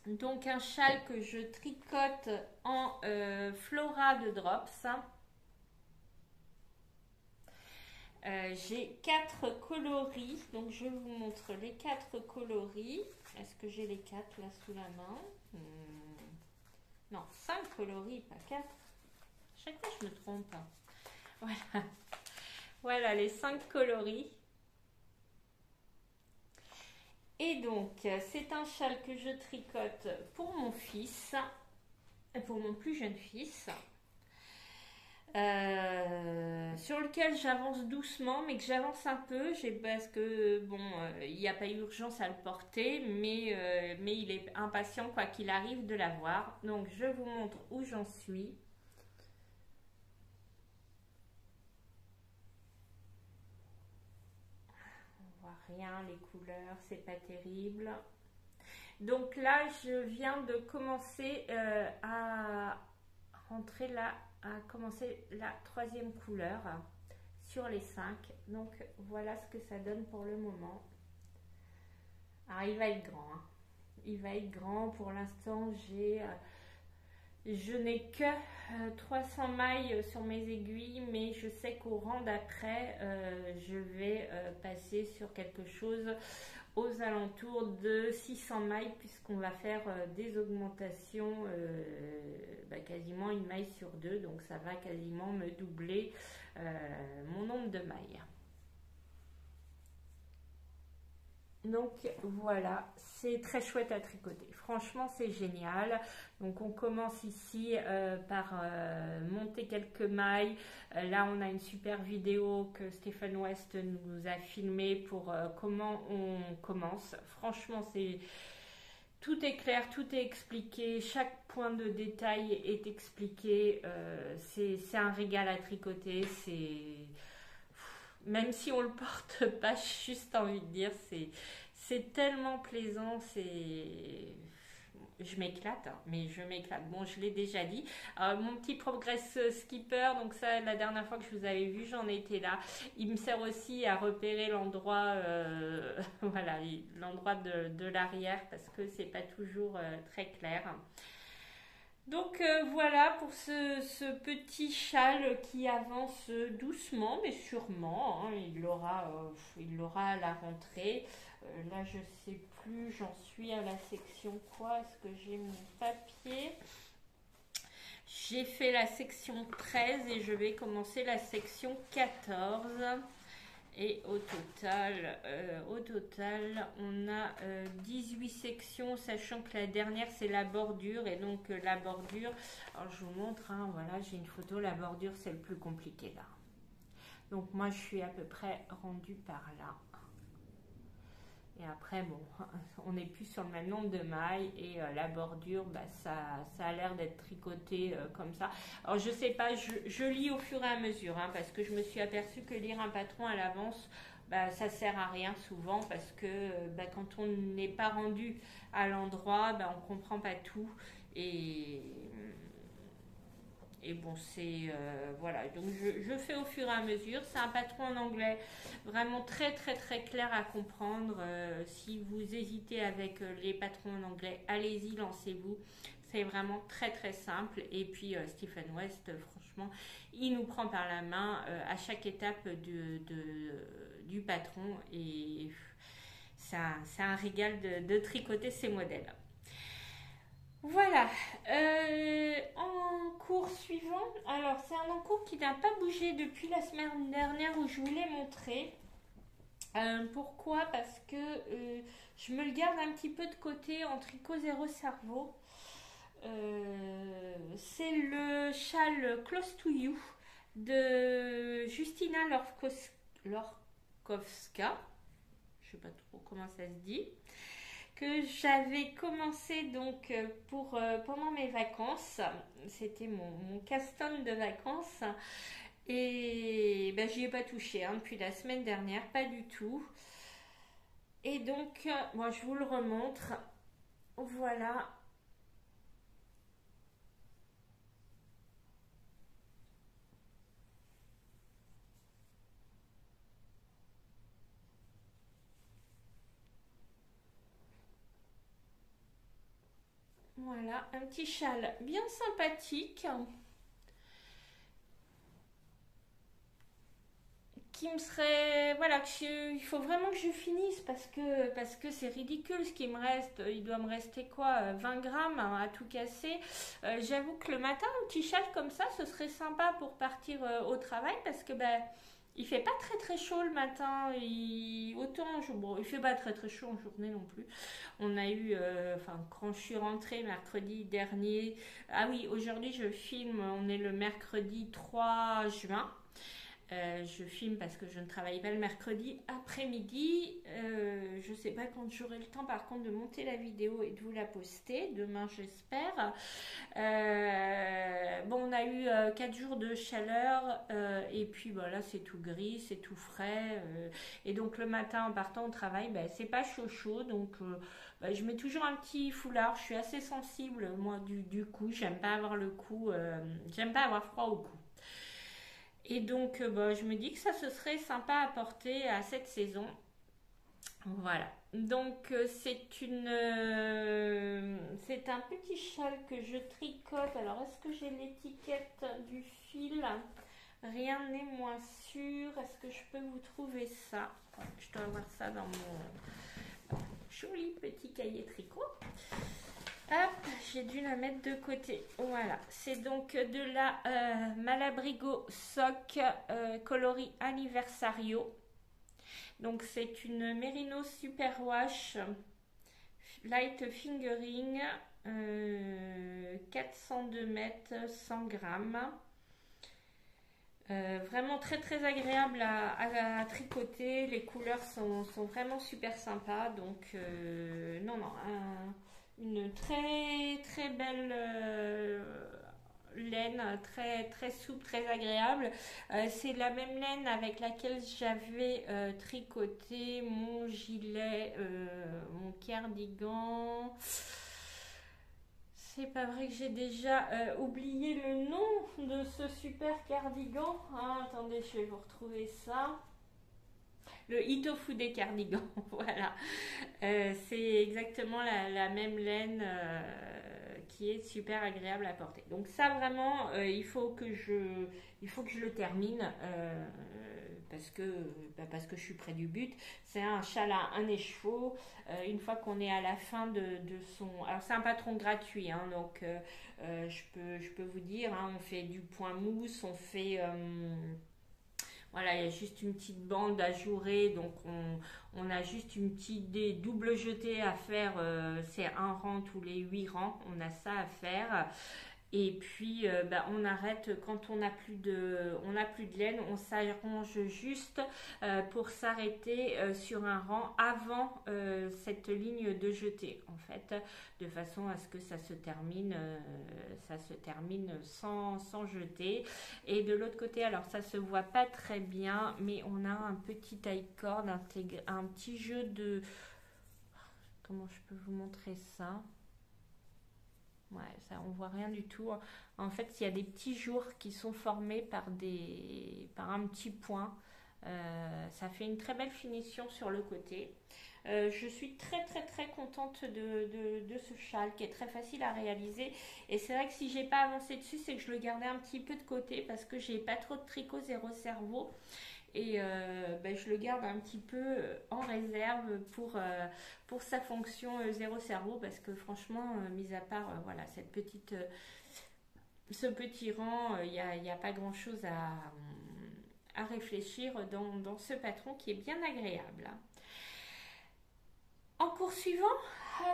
Donc un châle que je tricote en Flora de Drops. J'ai 4 coloris, donc je vous montre les 4 coloris. Est-ce que j'ai les 4 là sous la main? Non, 5 coloris, pas 4. Chaque fois je me trompe. Voilà, voilà les 5 coloris. Et donc, c'est un châle que je tricote pour mon fils, pour mon plus jeune fils. Sur lequel j'avance doucement, mais que j'avance un peu, parce que bon, il n'y a pas urgence à le porter, mais il est impatient quoi qu'il arrive de l'avoir. Donc je vous montre où j'en suis. On voit rien, les couleurs, c'est pas terrible. Donc là, je viens de commencer à rentrer là. À commencer la 3e couleur sur les 5. Donc voilà ce que ça donne pour le moment. Alors il va être grand. Hein. Il va être grand. Pour l'instant, je n'ai que 300 mailles sur mes aiguilles, mais je sais qu'au rang d'après, je vais passer sur quelque chose aux alentours de 600 mailles puisqu'on va faire des augmentations quasiment une maille sur 2, donc ça va quasiment me doubler mon nombre de mailles. Donc voilà, c'est très chouette à tricoter. Franchement, c'est génial. Donc on commence ici par monter quelques mailles. Là, on a une super vidéo que Stephen West nous a filmée pour comment on commence. Franchement, tout est clair, tout est expliqué. Chaque point de détail est expliqué. C'est un régal à tricoter. Même si on le porte pas, j'ai juste envie de dire, c'est tellement plaisant, je m'éclate, hein, mais je m'éclate. Bon, je l'ai déjà dit. Mon petit Progress Skipper, donc ça, la dernière fois que je vous avais vu, j'en étais là. Il me sert aussi à repérer l'endroit, voilà, l'endroit de l'arrière parce que c'est pas toujours très clair. Donc voilà pour ce petit châle qui avance doucement mais sûrement, hein, il l'aura à la rentrée. Là je sais plus, j'en suis à la section quoi, est-ce que j'ai mon papier? J'ai fait la section 13 et je vais commencer la section 14. Et au total, on a 18 sections, sachant que la dernière c'est la bordure. Et donc la bordure, alors je vous montre, hein, voilà, j'ai une photo, la bordure c'est le plus compliqué là. Donc moi je suis à peu près rendue par là. Et après, bon, on n'est plus sur le même nombre de mailles et la bordure, bah, ça a l'air d'être tricoté comme ça. Alors, je sais pas, je lis au fur et à mesure, hein, parce que je me suis aperçue que lire un patron à l'avance, bah, ça sert à rien souvent, parce que bah, quand on n'est pas rendu à l'endroit, bah, on comprend pas tout. Et, et bon, c'est voilà, donc je fais au fur et à mesure. C'est un patron en anglais vraiment très très très clair à comprendre. Si vous hésitez avec les patrons en anglais, allez-y, lancez-vous. C'est vraiment très très simple. Et puis Stephen West, franchement, il nous prend par la main à chaque étape du patron. Et c'est un régal de tricoter ces modèles. Voilà, en cours suivant, alors c'est un encours qui n'a pas bougé depuis la semaine dernière où je vous l'ai montré. Pourquoi? Parce que je me le garde un petit peu de côté en tricot zéro cerveau. C'est le châle Close to You de Justina Lorkowska. Je ne sais pas trop comment ça se dit. Que j'avais commencé donc pendant mes vacances. C'était mon casse-tonne de vacances. Et ben, j'y ai pas touché hein, depuis la semaine dernière, pas du tout. Et donc, moi je vous le remontre. Voilà. Voilà, un petit châle bien sympathique. Qui me serait voilà il faut vraiment que je finisse parce que c'est ridicule ce qui me reste, il doit me rester quoi, 20 grammes hein, à tout casser. J'avoue que le matin un petit châle comme ça ce serait sympa pour partir au travail parce que ben il fait pas très très chaud le matin, bon, il fait pas très très chaud en journée non plus. On a eu, enfin quand je suis rentrée mercredi dernier, ah oui aujourd'hui je filme, on est le mercredi 3 juin. Je filme parce que je ne travaille pas le mercredi après-midi. Je ne sais pas quand j'aurai le temps par contre de monter la vidéo et de vous la poster. Demain j'espère. Bon, on a eu 4 jours de chaleur et puis bah, là c'est tout gris, c'est tout frais. Et donc le matin en partant au travail, bah, c'est pas chaud chaud. Donc bah, je mets toujours un petit foulard. Je suis assez sensible moi du cou. J'aime pas avoir le cou. J'aime pas avoir froid au cou. Et donc, bah, je me dis que ça, ce serait sympa à porter à cette saison. Voilà. Donc, c'est un petit châle que je tricote. Alors, est-ce que j'ai l'étiquette du fil? Rien n'est moins sûr. Est-ce que je peux vous trouver ça? Je dois avoir ça dans mon joli petit cahier tricot. Hop, j'ai dû la mettre de côté. Voilà, c'est donc de la Malabrigo Sock coloris Anniversario. Donc c'est une Merino Superwash Light Fingering 402 mètres 100 grammes. Vraiment très très agréable à tricoter. Les couleurs sont vraiment super sympas. Donc non, une très très belle laine, très très souple, très agréable. C'est la même laine avec laquelle j'avais tricoté mon gilet, mon cardigan. C'est pas vrai que j'ai déjà oublié le nom de ce super cardigan. Ah, attendez, je vais vous retrouver ça. Le Itofude cardigan, voilà. C'est exactement la même laine qui est super agréable à porter. Donc ça vraiment, il faut que je le termine parce que je suis près du but. C'est un châle à un écheveau. Une fois qu'on est à la fin de son, alors c'est un patron gratuit, hein, donc je peux vous dire, hein, on fait du point mousse, voilà, il y a juste une petite bande ajourée, donc on a juste une petite double jetée à faire. C'est un rang tous les 8 rangs, on a ça à faire. Et puis on arrête quand on a plus de laine, on s'arrange juste pour s'arrêter sur un rang avant cette ligne de jetée en fait, de façon à ce que ça se termine sans jeter. Et de l'autre côté, alors ça se voit pas très bien, mais on a un petit taille cord intégré, un petit jeu de, comment je peux vous montrer ça? Ouais, ça, on voit rien du tout. En fait, il y a des petits jours qui sont formés par un petit point. Ça fait une très belle finition sur le côté. Je suis très très très contente de ce châle qui est très facile à réaliser. Et c'est vrai que si j'ai pas avancé dessus, c'est que je le gardais un petit peu de côté parce que j'ai pas trop de tricot zéro cerveau. Et je le garde un petit peu en réserve pour sa fonction zéro cerveau parce que franchement, mis à part voilà, ce petit rang, il y a pas grand chose à réfléchir dans ce patron qui est bien agréable. En cours suivant,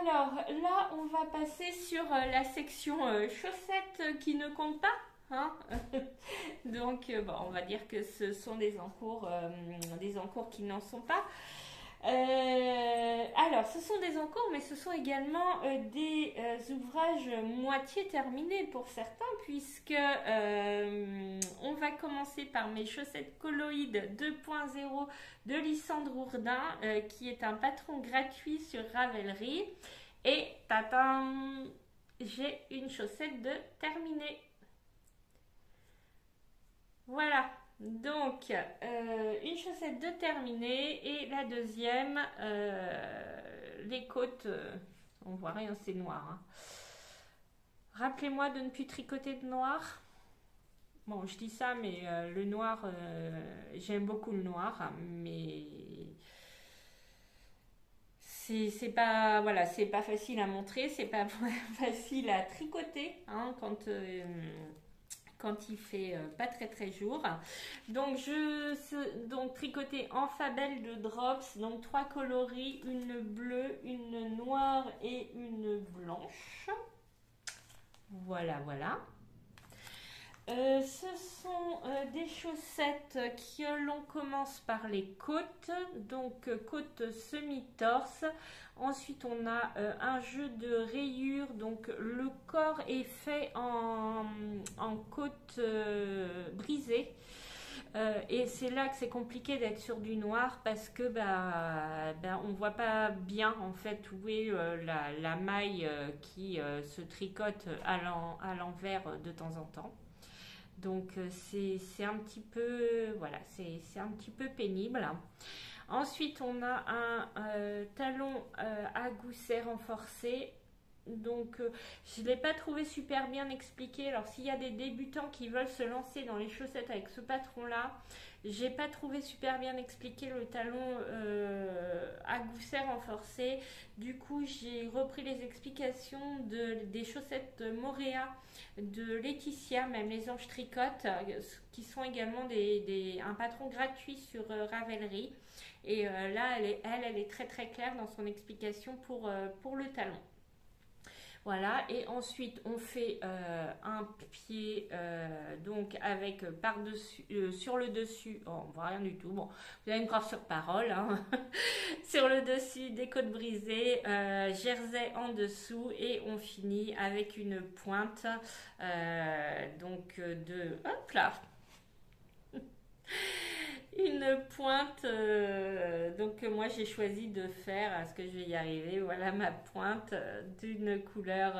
alors là, on va passer sur la section chaussettes qui ne compte pas. Hein. Donc, on va dire que ce sont des encours qui n'en sont pas. Alors, ce sont des encours, mais ce sont également des ouvrages moitié terminés pour certains, puisque on va commencer par mes chaussettes colloïdes 2.0 de Lysandre Ourdin, qui est un patron gratuit sur Ravelry. Et tatam, j'ai une chaussette de terminée. Voilà. Donc, une chaussette de terminée et la deuxième, les côtes, on voit rien, c'est noir. Hein. Rappelez-moi de ne plus tricoter de noir. Bon, je dis ça, mais le noir, j'aime beaucoup le noir, hein, mais c'est pas voilà, c'est pas facile à montrer, c'est pas facile à tricoter hein, quand il fait pas très très jour. Donc donc tricoter en fabelle de drops, donc 3 coloris, une bleue, une noire et une blanche. Voilà, voilà. Ce sont des chaussettes que l'on commence par les côtes, donc côtes semi-torse. Ensuite, on a un jeu de rayures, donc le corps est fait en côte brisée. Et c'est là que c'est compliqué d'être sur du noir parce que on voit pas bien en fait où est la maille qui se tricote à l'envers de temps en temps. Donc c'est un petit peu voilà, c'est un petit peu pénible. Ensuite, on a un talon à gousset renforcé. Donc, je ne l'ai pas trouvé super bien expliqué. Alors, s'il y a des débutants qui veulent se lancer dans les chaussettes avec ce patron-là, j'ai pas trouvé super bien expliqué le talon à gousset renforcé. Du coup, j'ai repris les explications des chaussettes Moréa de Laetitia, même les anges tricotent, qui sont également un patron gratuit sur Ravelry. Et là, elle est très très claire dans son explication pour le talon. Voilà, et ensuite on fait un pied donc avec par-dessus, sur le dessus, oh, on voit rien du tout, bon, vous allez me croire sur parole, hein. Sur le dessus des côtes brisées, jersey en dessous et on finit avec une pointe donc hop là, une pointe. Donc moi j'ai choisi de faire, est-ce que je vais y arriver, voilà ma pointe d'une couleur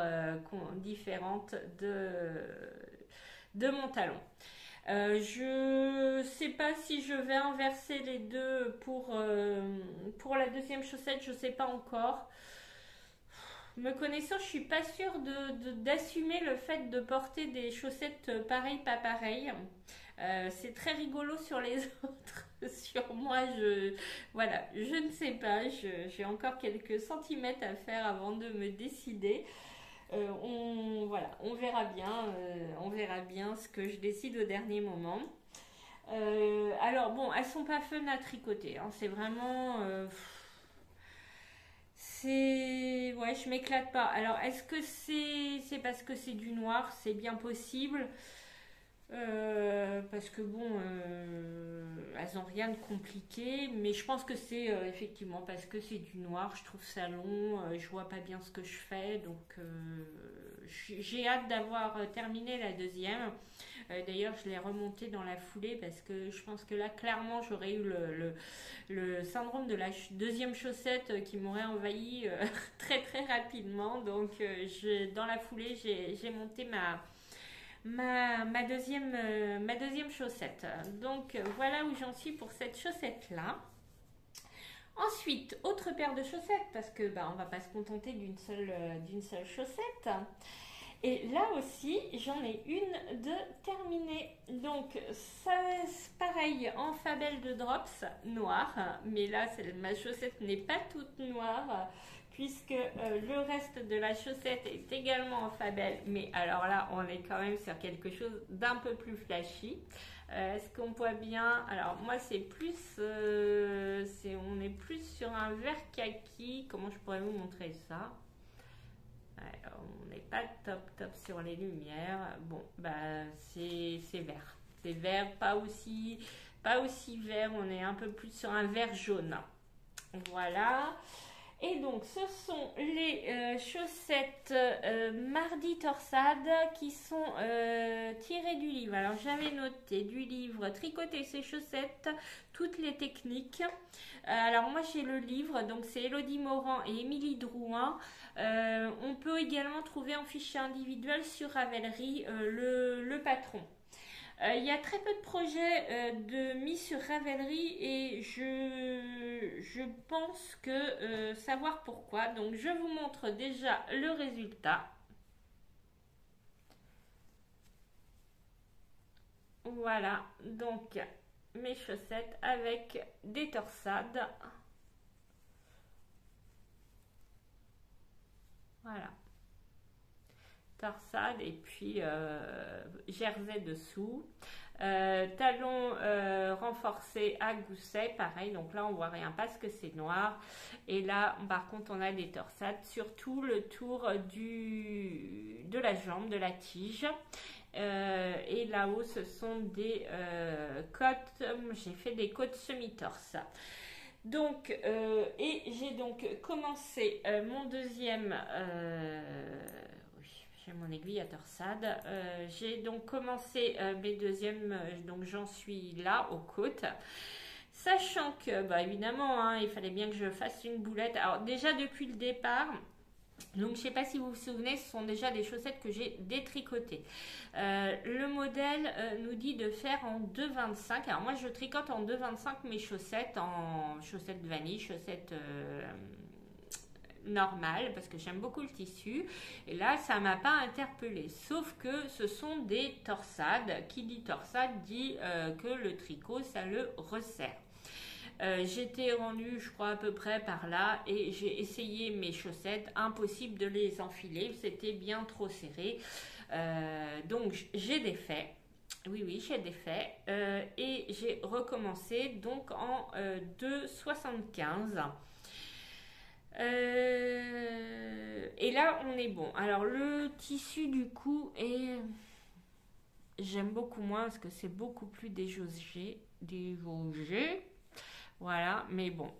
différente de mon talon. Je sais pas si je vais inverser les deux pour la deuxième chaussette, je sais pas encore. Me connaissant, je suis pas sûre d'assumer le fait de porter des chaussettes pareilles, pas pareilles. C'est très rigolo sur les autres. Sur moi, voilà, je ne sais pas. J'ai encore quelques centimètres à faire avant de me décider. Voilà, on verra bien ce que je décide au dernier moment. Alors bon, elles sont pas fun à tricoter, hein, c'est vraiment, ouais, je m'éclate pas. Alors, est-ce que c'est parce que c'est du noir? C'est bien possible. Parce que bon, elles ont rien de compliqué, mais je pense que c'est effectivement parce que c'est du noir. Je trouve ça long, je vois pas bien ce que je fais, donc j'ai hâte d'avoir terminé la deuxième. D'ailleurs, je l'ai remontée dans la foulée parce que je pense que là, clairement, j'aurais eu le syndrome de la deuxième chaussette qui m'aurait envahi très très rapidement. Donc, dans la foulée, j'ai monté ma deuxième chaussette. Donc, voilà où j'en suis pour cette chaussette-là. Ensuite, autre paire de chaussettes, parce que bah, on va pas se contenter d'une seule chaussette. Et là aussi, j'en ai une de terminée. Donc, ça, pareil, en fabelle de drops noir. Mais là, ma chaussette n'est pas toute noire, puisque le reste de la chaussette est également en fabelle. Mais alors là, on est quand même sur quelque chose d'un peu plus flashy. Est-ce qu'on voit bien? Alors moi c'est plus, on est plus sur un vert kaki. Comment je pourrais vous montrer ça? Ouais, on n'est pas top sur les lumières. Bon, bah c'est vert. C'est vert, pas aussi vert. On est un peu plus sur un vert jaune. Voilà. Et donc, ce sont les chaussettes Mardi Torsade qui sont tirées du livre. Alors, j'avais noté du livre Tricoter ses chaussettes, toutes les techniques. Alors, moi, j'ai le livre, donc c'est Elodie Morand et Émilie Drouin. On peut également trouver en fichier individuel sur Ravelry le patron. Il y a très peu de projets mis sur Ravelry et je pense que savoir pourquoi. Donc je vous montre déjà le résultat. Voilà, donc mes chaussettes avec des torsades. Voilà. Torsade et puis jersey dessous. Talons renforcés à gousset, pareil, donc là on voit rien parce que c'est noir. Et là par contre on a des torsades sur tout le tour de la jambe, de la tige. Et là-haut ce sont des côtes, j'ai fait des côtes semi-torse. Donc, et j'ai donc commencé mon deuxième... j'ai mon aiguille à torsade. J'ai donc commencé mes deuxièmes, donc j'en suis là aux côtes. Sachant que, bah évidemment, hein, il fallait bien que je fasse une boulette. Alors déjà depuis le départ, donc je ne sais pas si vous vous souvenez, ce sont déjà des chaussettes que j'ai détricotées. Le modèle nous dit de faire en 2,25. Alors moi je tricote en 2,25 mes chaussettes, en chaussettes de vanille, chaussettes normales, parce que j'aime beaucoup le tissu. Et là ça m'a pas interpellée. Sauf que ce sont des torsades. Qui dit torsade dit que le tricot ça le resserre. J'étais rendue, je crois, à peu près par là et j'ai essayé mes chaussettes, impossible de les enfiler, c'était bien trop serré. Donc j'ai défait. Oui, j'ai défait et j'ai recommencé donc en 2,75. Et là, on est bon. Alors, le tissu, du coup, j'aime beaucoup moins parce que c'est beaucoup plus déjaugé. Voilà, mais bon,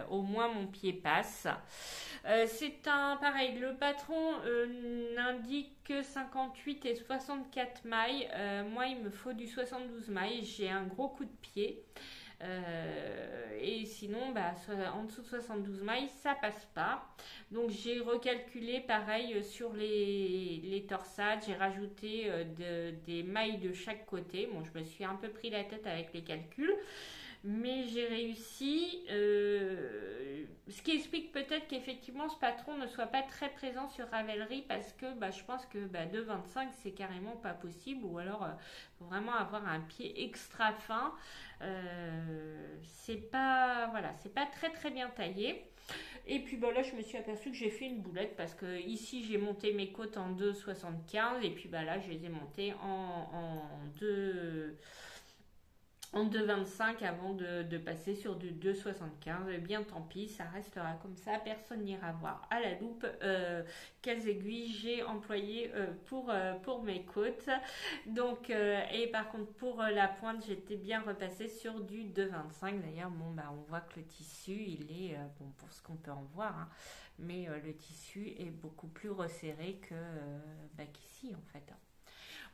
au moins mon pied passe. C'est pareil, le patron n'indique que 58 et 64 mailles. Moi, il me faut du 72 mailles. J'ai un gros coup de pied. Et sinon, bah, en dessous de 72 mailles, ça passe pas. Donc j'ai recalculé pareil sur les torsades, j'ai rajouté des mailles de chaque côté. Bon, je me suis un peu pris la tête avec les calculs, mais j'ai réussi. Ce qui explique peut-être qu'effectivement ce patron ne soit pas très présent sur Ravelry parce que bah, je pense que bah, 2,25 c'est carrément pas possible, ou alors faut vraiment avoir un pied extra fin. C'est pas, voilà, c'est pas très très bien taillé. Et puis bah, là je me suis aperçue que j'ai fait une boulette parce que ici j'ai monté mes côtes en 2,75 et puis bah là je les ai montées en 2 en 2,25 avant de passer sur du 2,75. Eh bien tant pis, ça restera comme ça. Personne n'ira voir à la loupe quelles aiguilles j'ai employées pour mes côtes. Donc, et par contre pour la pointe, j'étais bien repassée sur du 2,25. D'ailleurs, bon, bah, on voit que le tissu, il est, bon, pour ce qu'on peut en voir, hein, mais le tissu est beaucoup plus resserré qu'ici en fait.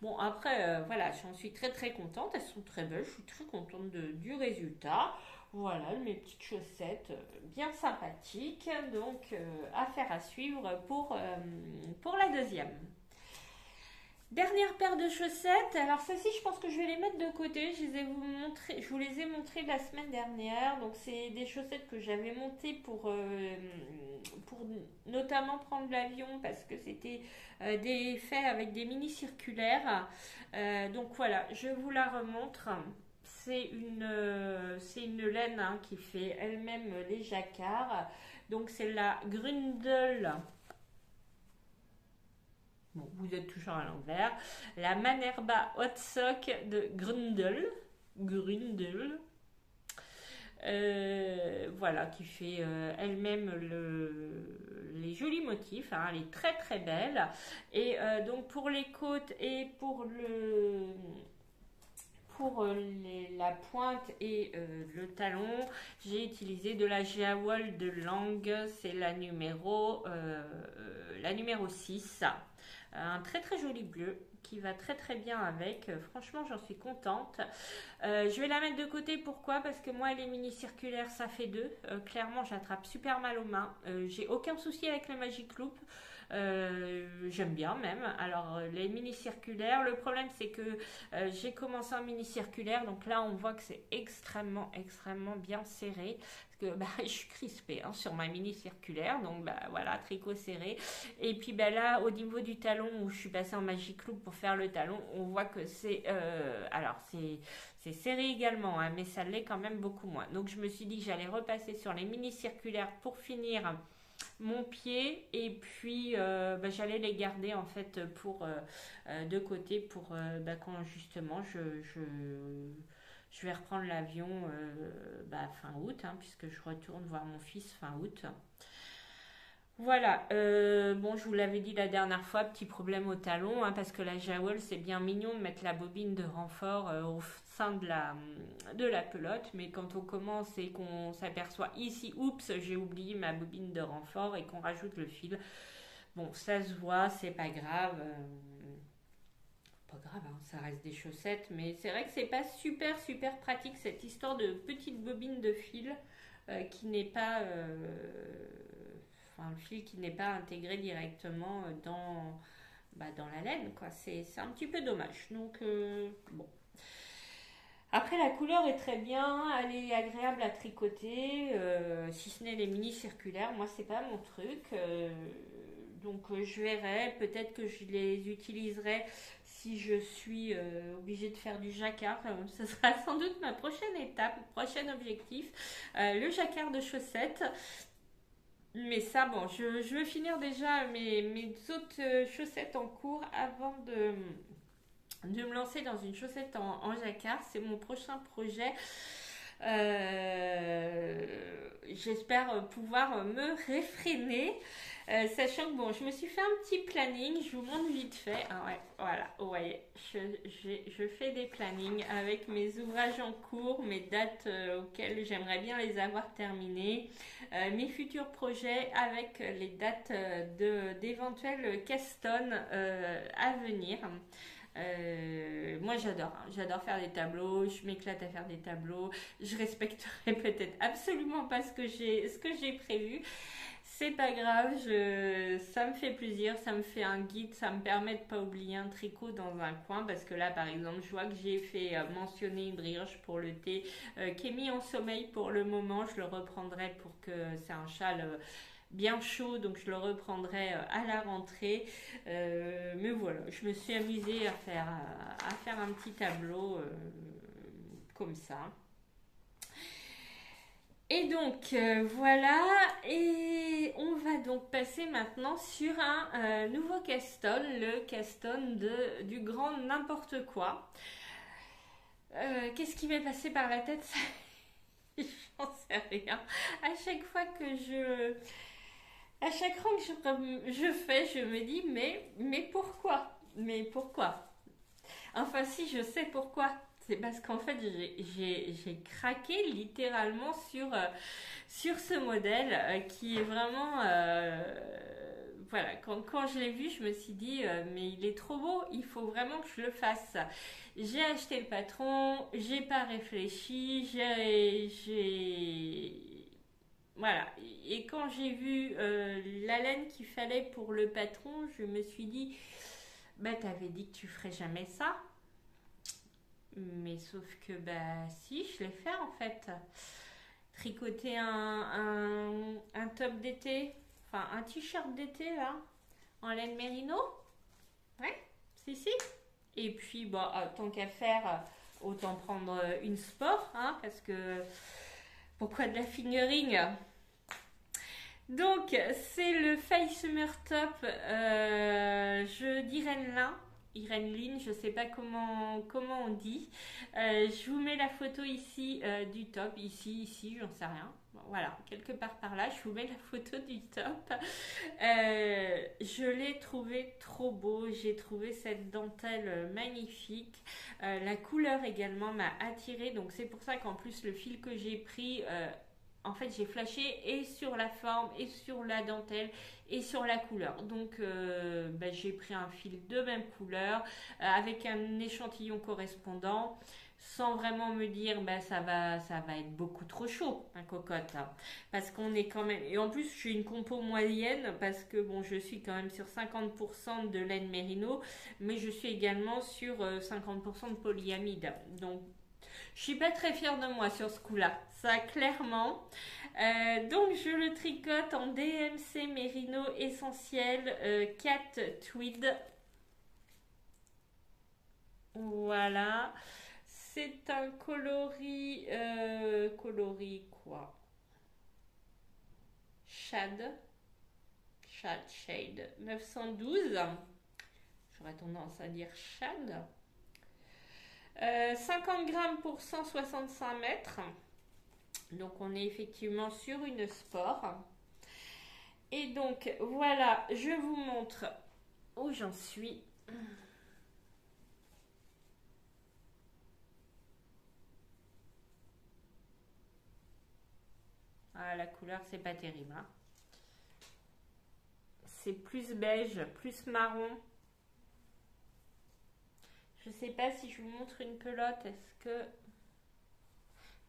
Bon, après, voilà, j'en suis très très contente. Elles sont très belles. Je suis très contente du résultat. Voilà, mes petites chaussettes bien sympathiques. Donc, affaire à suivre pour la deuxième. Dernière paire de chaussettes. Alors celles-ci, je pense que je vais les mettre de côté. Je vous les ai montrées la semaine dernière. Donc c'est des chaussettes que j'avais montées pour notamment prendre l'avion parce que c'était des faits avec des mini circulaires. Donc voilà, je vous la remontre. C'est une laine hein, qui fait elle-même les jacquards. Donc c'est la Grundel. Bon, vous êtes toujours à l'envers. La Manerba Hot Sock de Grundel. Grundel. Voilà, qui fait elle-même les jolis motifs. Hein, elle est très très belle. Et donc pour les côtes et la pointe et le talon, j'ai utilisé de la Geawol de Lang. C'est la numéro 6. Un très très joli bleu qui va très très bien avec. Franchement, j'en suis contente. Je vais la mettre de côté. Pourquoi? Parce que moi, les mini circulaires, ça fait deux. Clairement, j'attrape super mal aux mains. J'ai aucun souci avec le Magic Loop. J'aime bien même. Alors les mini circulaires, le problème c'est que j'ai commencé en mini circulaire, donc là on voit que c'est extrêmement extrêmement bien serré. Parce que bah, je suis crispée hein, sur ma mini circulaire, donc bah voilà, tricot serré. Et puis bah là au niveau du talon où je suis passée en Magic Loop pour faire le talon, on voit que c'est serré également, hein, mais ça l'est quand même beaucoup moins. Donc je me suis dit que j'allais repasser sur les mini circulaires pour finir mon pied et puis j'allais les garder en fait pour de côté pour quand justement je vais reprendre l'avion fin août hein, puisque je retourne voir mon fils fin août. Voilà, bon, je vous l'avais dit la dernière fois, petit problème au talon, hein, parce que la Jawol, c'est bien mignon de mettre la bobine de renfort au sein de la pelote, mais quand on commence et qu'on s'aperçoit ici, oups, j'ai oublié ma bobine de renfort et qu'on rajoute le fil, bon, ça se voit, c'est pas grave, hein, ça reste des chaussettes, mais c'est vrai que c'est pas super super pratique cette histoire de petite bobine de fil qui n'est pas le fil qui n'est pas intégré directement dans la laine, quoi. C'est un petit peu dommage. Donc, bon. Après, la couleur est très bien, elle est agréable à tricoter, si ce n'est les mini circulaires. Moi, c'est pas mon truc. Donc, je verrai. Peut-être que je les utiliserai si je suis obligée de faire du jacquard. Ce sera sans doute ma prochaine étape, prochain objectif. Le jacquard de chaussettes. Mais ça, bon, je veux finir déjà mes autres chaussettes en cours avant de me lancer dans une chaussette en jacquard. C'est mon prochain projet. J'espère pouvoir me réfréner, sachant que bon, je me suis fait un petit planning, je vous montre vite fait. Ah ouais, voilà, vous voyez, je fais des plannings avec mes ouvrages en cours, mes dates auxquelles j'aimerais bien les avoir terminés, mes futurs projets avec les dates d'éventuels castones à venir. Moi j'adore, hein. J'adore faire des tableaux, je m'éclate à faire des tableaux, je respecterai peut-être absolument pas ce que j'ai prévu. C'est pas grave, ça me fait plaisir, ça me fait un guide, ça me permet de pas oublier un tricot dans un coin parce que là par exemple je vois que j'ai fait mentionner une brioche pour le thé qui est mis en sommeil pour le moment, je le reprendrai pour que c'est un châle bien chaud, donc je le reprendrai à la rentrée. Mais voilà, je me suis amusée à faire un petit tableau comme ça. Et donc voilà, et on va donc passer maintenant sur un nouveau caston, le caston du grand n'importe quoi. Qu'est-ce qui m'est passé par la tête? J'en sais rien. À chaque fois que je À chaque fois que je fais, je me dis, mais pourquoi? Mais pourquoi? Enfin, si, je sais pourquoi. C'est parce qu'en fait, j'ai craqué littéralement sur ce modèle qui est vraiment... voilà, quand je l'ai vu, je me suis dit, mais il est trop beau, il faut vraiment que je le fasse. J'ai acheté le patron, j'ai pas réfléchi, voilà. Et quand j'ai vu la laine qu'il fallait pour le patron, je me suis dit, bah t'avais dit que tu ferais jamais ça. Mais sauf que, bah si, je l'ai fait en fait. Tricoter un top d'été, enfin un t-shirt d'été là, en laine mérino. Ouais, si. Et puis, bah, tant qu'à faire, autant prendre une sport, hein, parce que pourquoi de la fingering? Donc, c'est le Faye Summer Top, d'Irène Lin. Irène Lin, je sais pas comment on dit. Je vous mets la photo ici du top. Ici, j'en sais rien. Bon, voilà, quelque part par là, je vous mets la photo du top. Je l'ai trouvé trop beau. J'ai trouvé cette dentelle magnifique. La couleur également m'a attirée. Donc, c'est pour ça qu'en plus, le fil que j'ai pris... en fait, j'ai flashé et sur la forme, et sur la dentelle, et sur la couleur. Donc, j'ai pris un fil de même couleur, avec un échantillon correspondant, sans vraiment me dire, ça va être beaucoup trop chaud, un cocotte. Hein. Parce qu'on est quand même... Et en plus, je suis une compo moyenne, parce que, bon, je suis quand même sur 50% de laine mérino, mais je suis également sur 50% de polyamide. Donc, je suis pas très fière de moi sur ce coup-là, ça clairement. Donc je le tricote en DMC Mérino essentiel 4 tweed. Voilà. C'est un coloris... coloris quoi? Shade. Shade 912. J'aurais tendance à dire shade. 50 grammes pour 165 mètres. Donc on est effectivement sur une sport. Et donc voilà, je vous montre où j'en suis. Ah, la couleur, c'est pas terrible. Hein. C'est plus beige, plus marron. Je sais pas si je vous montre une pelote. Est-ce que...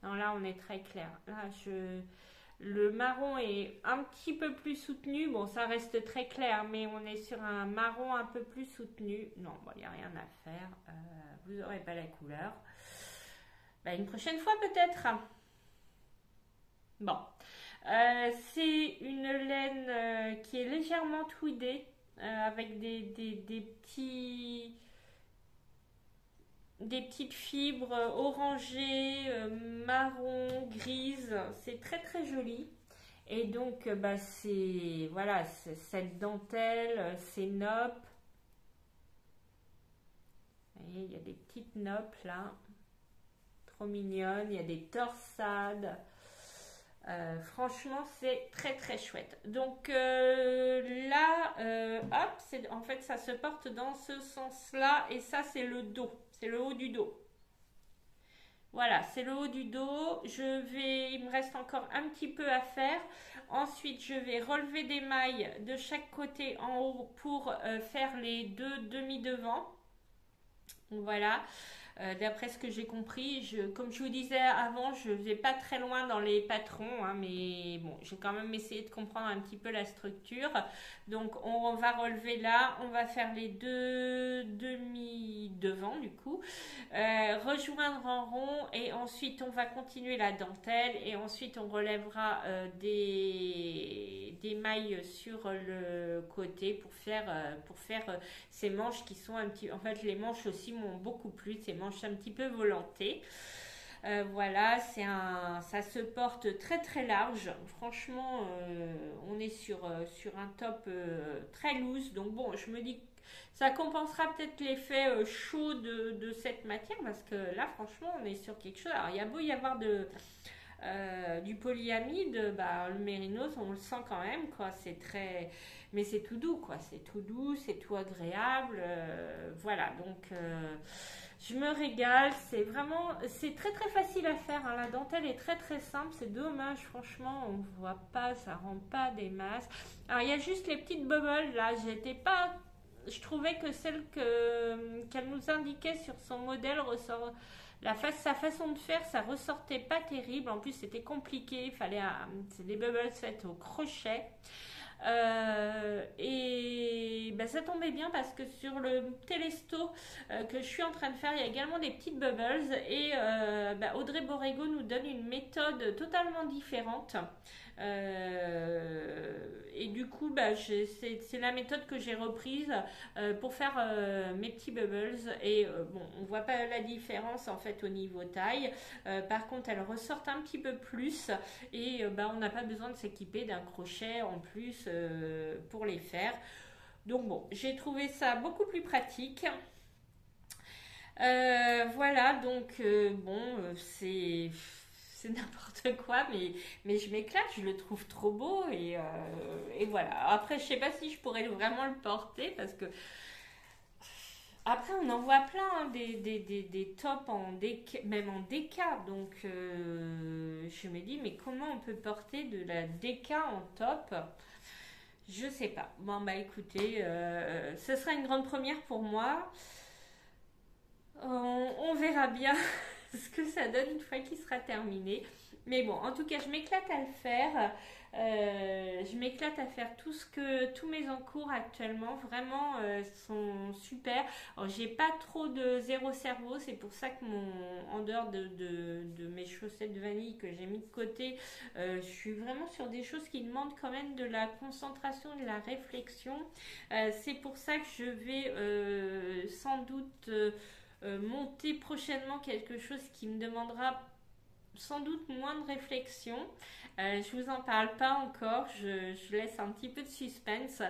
Non, là, on est très clair. Là, le marron est un petit peu plus soutenu. Bon, ça reste très clair, mais on est sur un marron un peu plus soutenu. Non, il n'y a rien à faire. Vous n'aurez pas la couleur. Une prochaine fois, peut-être. Bon. C'est une laine qui est légèrement tweedée, avec des petites fibres orangées, marron, grises. C'est très très joli. Et donc, c'est voilà, cette dentelle, ces noppes. Vous voyez, il y a des petites noppes là. trop mignonne. Il y a des torsades. Franchement, c'est très très chouette. Donc là, hop, en fait, ça se porte dans ce sens-là. Et ça, c'est le dos. C'est le haut du dos. Voilà, c'est le haut du dos. Il me reste encore un petit peu à faire. Ensuite, je vais relever des mailles de chaque côté en haut pour faire les deux demi-devants. Voilà. D'après ce que j'ai compris, comme je vous disais avant, je ne vais pas très loin dans les patrons, hein, mais bon, j'ai quand même essayé de comprendre un petit peu la structure. Donc, on va relever là, on va faire les deux demi-devants du coup, rejoindre en rond et ensuite on va continuer la dentelle et ensuite on relèvera des mailles sur le côté pour faire ces manches qui sont un petit... En fait, les manches aussi m'ont beaucoup plu, ces manches un petit peu volantées. Voilà, ça se porte très très large. Franchement, on est sur un top très loose. Donc bon, je me dis que ça compensera peut-être l'effet chaud de cette matière parce que là, franchement, on est sur quelque chose. Alors, il y a beau y avoir du polyamide, bah, le mérinos, on le sent quand même, quoi. C'est très... Mais c'est tout doux, quoi. C'est tout doux, c'est tout agréable. Voilà, donc je me régale. C'est très très facile à faire, hein. La dentelle est très très simple. C'est dommage, franchement, on ne voit pas, ça rend pas des masses. Alors, il y a juste les petites bubbles, là. Je trouvais que qu'elle nous indiquait sur son modèle ressort... Sa façon de faire, ça ressortait pas terrible. En plus, c'était compliqué. C'est des bubbles faites au crochet. Et ben, ça tombait bien parce que sur le télesto que je suis en train de faire, il y a également des petites bubbles et ben, Audrey Borrego nous donne une méthode totalement différente. Et du coup, bah, c'est la méthode que j'ai reprise pour faire mes petits bubbles. Et bon, on voit pas la différence en fait au niveau taille. Par contre, elles ressortent un petit peu plus et bah, on n'a pas besoin de s'équiper d'un crochet en plus pour les faire. Donc bon, j'ai trouvé ça beaucoup plus pratique. Voilà, donc c'est n'importe quoi, mais je m'éclate, je le trouve trop beau et voilà. Après, je sais pas si je pourrais vraiment le porter parce que après, on en voit plein, hein, des tops même en déca. Donc, je me dis, mais comment on peut porter de la déca en top? Je sais pas. Bon, bah écoutez, ce sera une grande première pour moi. On verra bien ce que ça donne une fois qu'il sera terminé. Mais bon, en tout cas, je m'éclate à le faire. Je m'éclate à faire tous mes encours actuellement. Vraiment, sont super. Alors, j'ai pas trop de zéro cerveau. C'est pour ça que en dehors de mes chaussettes de vanille que j'ai mis de côté, je suis vraiment sur des choses qui demandent quand même de la concentration, de la réflexion. C'est pour ça que je vais sans doute monter prochainement quelque chose qui me demandera sans doute moins de réflexion. Je vous en parle pas encore, je laisse un petit peu de suspense,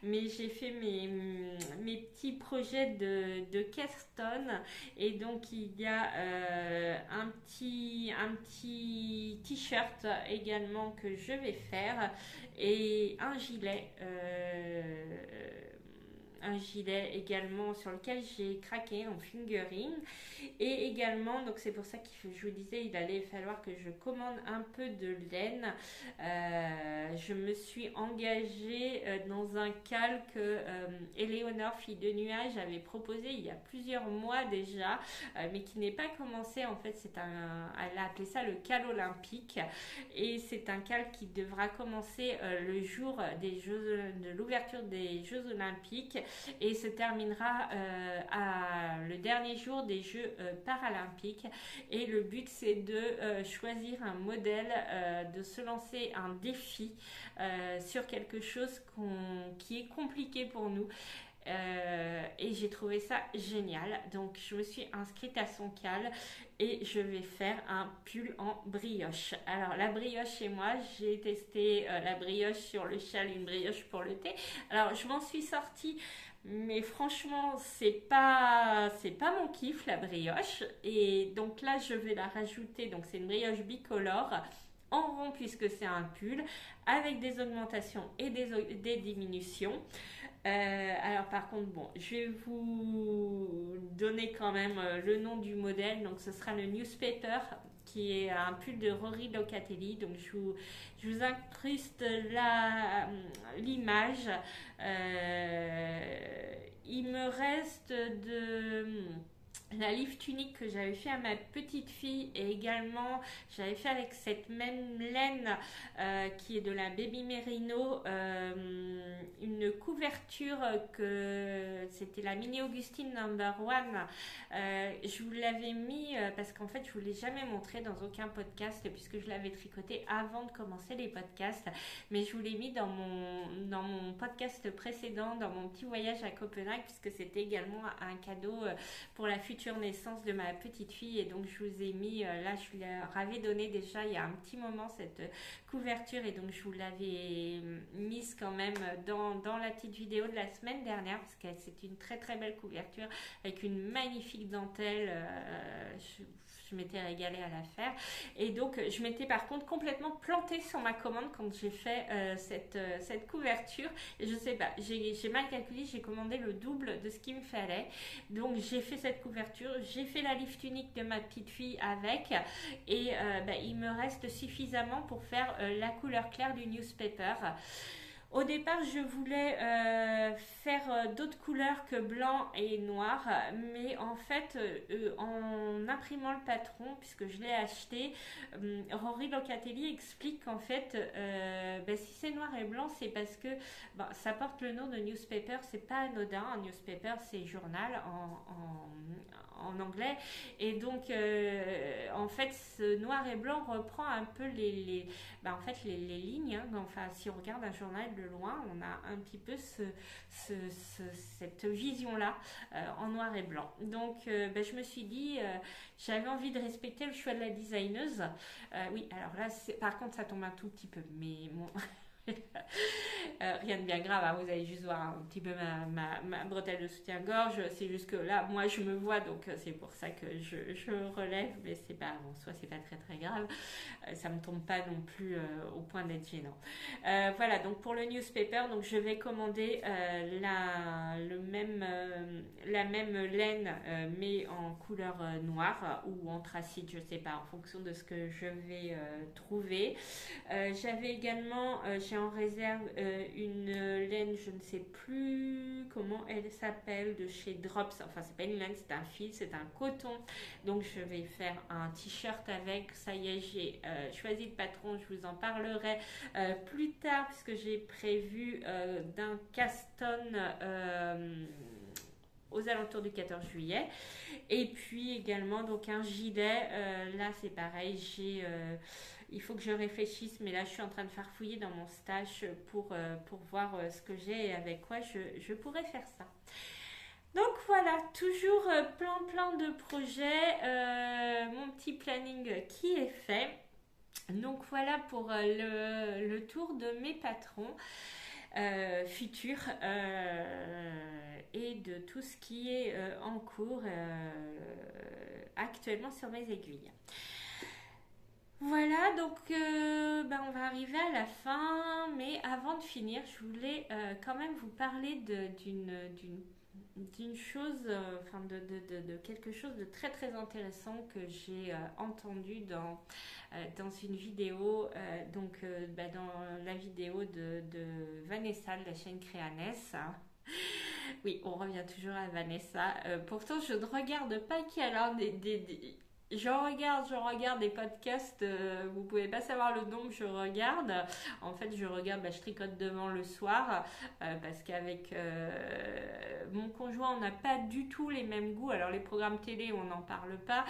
mais j'ai fait mes petits projets de Kerston et donc il y a un petit t-shirt également que je vais faire et un gilet également sur lequel j'ai craqué en fingering et également donc c'est pour ça que je vous disais il allait falloir que je commande un peu de laine. Je me suis engagée dans un cal que Éléonore fille de nuage avait proposé il y a plusieurs mois déjà mais qui n'est pas commencé en fait. Elle a appelé ça le cal olympique et c'est un cal qui devra commencer le jour de l'ouverture des Jeux olympiques et se terminera le dernier jour des Jeux paralympiques. Et le but, c'est de choisir un modèle, de se lancer un défi sur quelque chose qui est compliqué pour nous. Et j'ai trouvé ça génial, donc je me suis inscrite à son cal et je vais faire un pull en brioche. Alors la brioche chez moi, j'ai testé la brioche sur le châle, une brioche pour le thé. Alors je m'en suis sortie mais franchement, c'est pas mon kiff la brioche. Et donc là, je vais la rajouter. Donc c'est une brioche bicolore en rond puisque c'est un pull avec des augmentations et des diminutions. Alors par contre, bon, je vais vous donner quand même le nom du modèle. Donc ce sera le Newspaper qui est un pull de Rory Locatelli. Donc je vous incruste l'image. Il me reste de la lift tunique que j'avais fait à ma petite fille et également j'avais fait avec cette même laine qui est de la Baby Merino une couverture que c'était la Mini Augustine Number One. Je vous l'avais mis parce qu'en fait je vous l'ai jamais montré dans aucun podcast puisque je l'avais tricoté avant de commencer les podcasts, mais je vous l'ai mis dans mon podcast précédent, dans mon petit voyage à Copenhague, puisque c'était également un cadeau pour la future naissance de ma petite fille. Et donc je vous ai mis là, je lui avais donné déjà il y a un petit moment cette couverture et donc je vous l'avais mise quand même dans la petite vidéo de la semaine dernière parce que c'est une très très belle couverture avec une magnifique dentelle. Je m'étais régalée à la faire et donc je m'étais par contre complètement plantée sur ma commande quand j'ai fait cette couverture et je sais pas, j'ai mal calculé, j'ai commandé le double de ce qu'il me fallait, donc j'ai fait cette couverture, j'ai fait la lift unique de ma petite fille avec et il me reste suffisamment pour faire la couleur claire du newspaper. Au départ, je voulais faire d'autres couleurs que blanc et noir, mais en fait, en imprimant le patron, puisque je l'ai acheté, Rory Locatelli explique qu'en fait, si c'est noir et blanc, c'est parce que ça porte le nom de newspaper, c'est pas anodin. Un newspaper, c'est journal en anglais, et donc en fait, ce noir et blanc reprend un peu les lignes. Hein. Enfin, si on regarde un journal de loin, on a un petit peu cette vision-là en noir et blanc. Donc, je me suis dit, j'avais envie de respecter le choix de la designeuse. Oui, alors là, par contre, ça tombe un tout petit peu, mais bon. Rien de bien grave, hein, vous allez juste voir un petit peu ma bretelle de soutien-gorge, c'est juste que là moi je me vois donc c'est pour ça que je relève, mais c'est pas, en soi c'est pas très très grave, ça me tombe pas non plus au point d'être gênant. Voilà, donc pour le newspaper, donc je vais commander la même laine mais en couleur noire ou anthracite, je sais pas, en fonction de ce que je vais trouver. J'avais également j'ai en réserve une laine, je ne sais plus comment elle s'appelle, de chez Drops. Enfin, c'est pas une laine, c'est un fil, c'est un coton. Donc, je vais faire un t-shirt avec. Ça y est, j'ai choisi le patron. Je vous en parlerai plus tard puisque j'ai prévu d'un caston aux alentours du 14 juillet. Et puis également, donc un gilet. Là, c'est pareil, il faut que je réfléchisse, mais là je suis en train de farfouiller dans mon stash pour voir ce que j'ai et avec quoi je pourrais faire ça. Donc voilà, toujours plein de projets, mon petit planning qui est fait. Donc voilà pour le tour de mes patrons futurs et de tout ce qui est en cours actuellement sur mes aiguilles. Voilà, donc on va arriver à la fin, mais avant de finir, je voulais quand même vous parler d'une chose, de quelque chose de très très intéressant que j'ai entendu dans une vidéo, dans la vidéo de Vanessa de la chaîne Créanes. Hein. Oui, on revient toujours à Vanessa. Pourtant, je ne regarde pas qui alors je regarde des podcasts, vous pouvez pas savoir le nombre que je regarde. En fait, je regarde, je tricote devant le soir parce qu'avec mon conjoint, on n'a pas du tout les mêmes goûts. Alors les programmes télé, on n'en parle pas,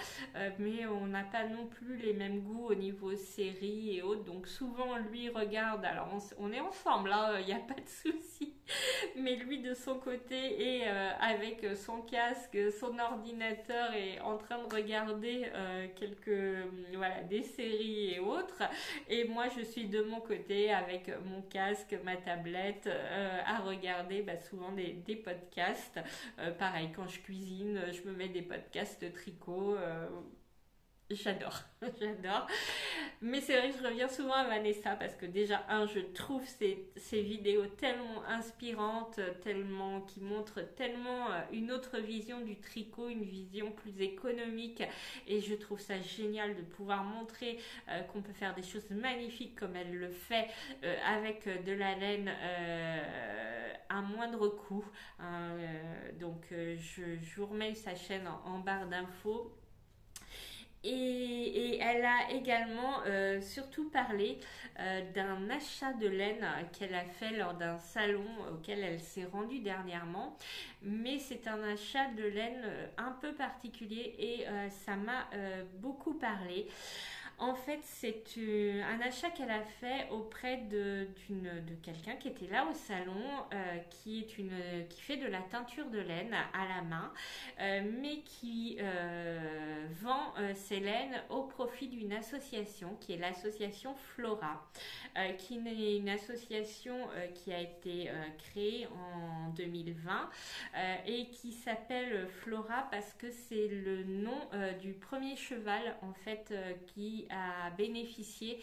mais on n'a pas non plus les mêmes goûts au niveau séries et autres. Donc souvent, lui regarde, alors on est ensemble, il n'y a pas de souci. Mais lui de son côté et avec son casque, son ordinateur est en train de regarder voilà, des séries et autres. Et moi, je suis de mon côté avec mon casque, ma tablette, à regarder souvent des podcasts. Pareil, quand je cuisine, je me mets des podcasts tricot. J'adore, j'adore. Mais c'est vrai que je reviens souvent à Vanessa parce que déjà, je trouve ces vidéos tellement inspirantes, tellement, qui montrent tellement une autre vision du tricot, une vision plus économique. Et je trouve ça génial de pouvoir montrer qu'on peut faire des choses magnifiques comme elle le fait avec de la laine à moindre coût. Je vous remets sa chaîne en barre d'infos. Et elle a également surtout parlé d'un achat de laine qu'elle a fait lors d'un salon auquel elle s'est rendue dernièrement. Mais c'est un achat de laine un peu particulier et ça m'a beaucoup parlé. En fait, c'est un achat qu'elle a fait auprès de quelqu'un qui était là au salon, qui fait de la teinture de laine à la main, mais qui vend ses laines au profit d'une association qui est l'association Flora, qui est une association qui a été créée en 2020 et qui s'appelle Flora parce que c'est le nom du premier cheval en fait qui a bénéficié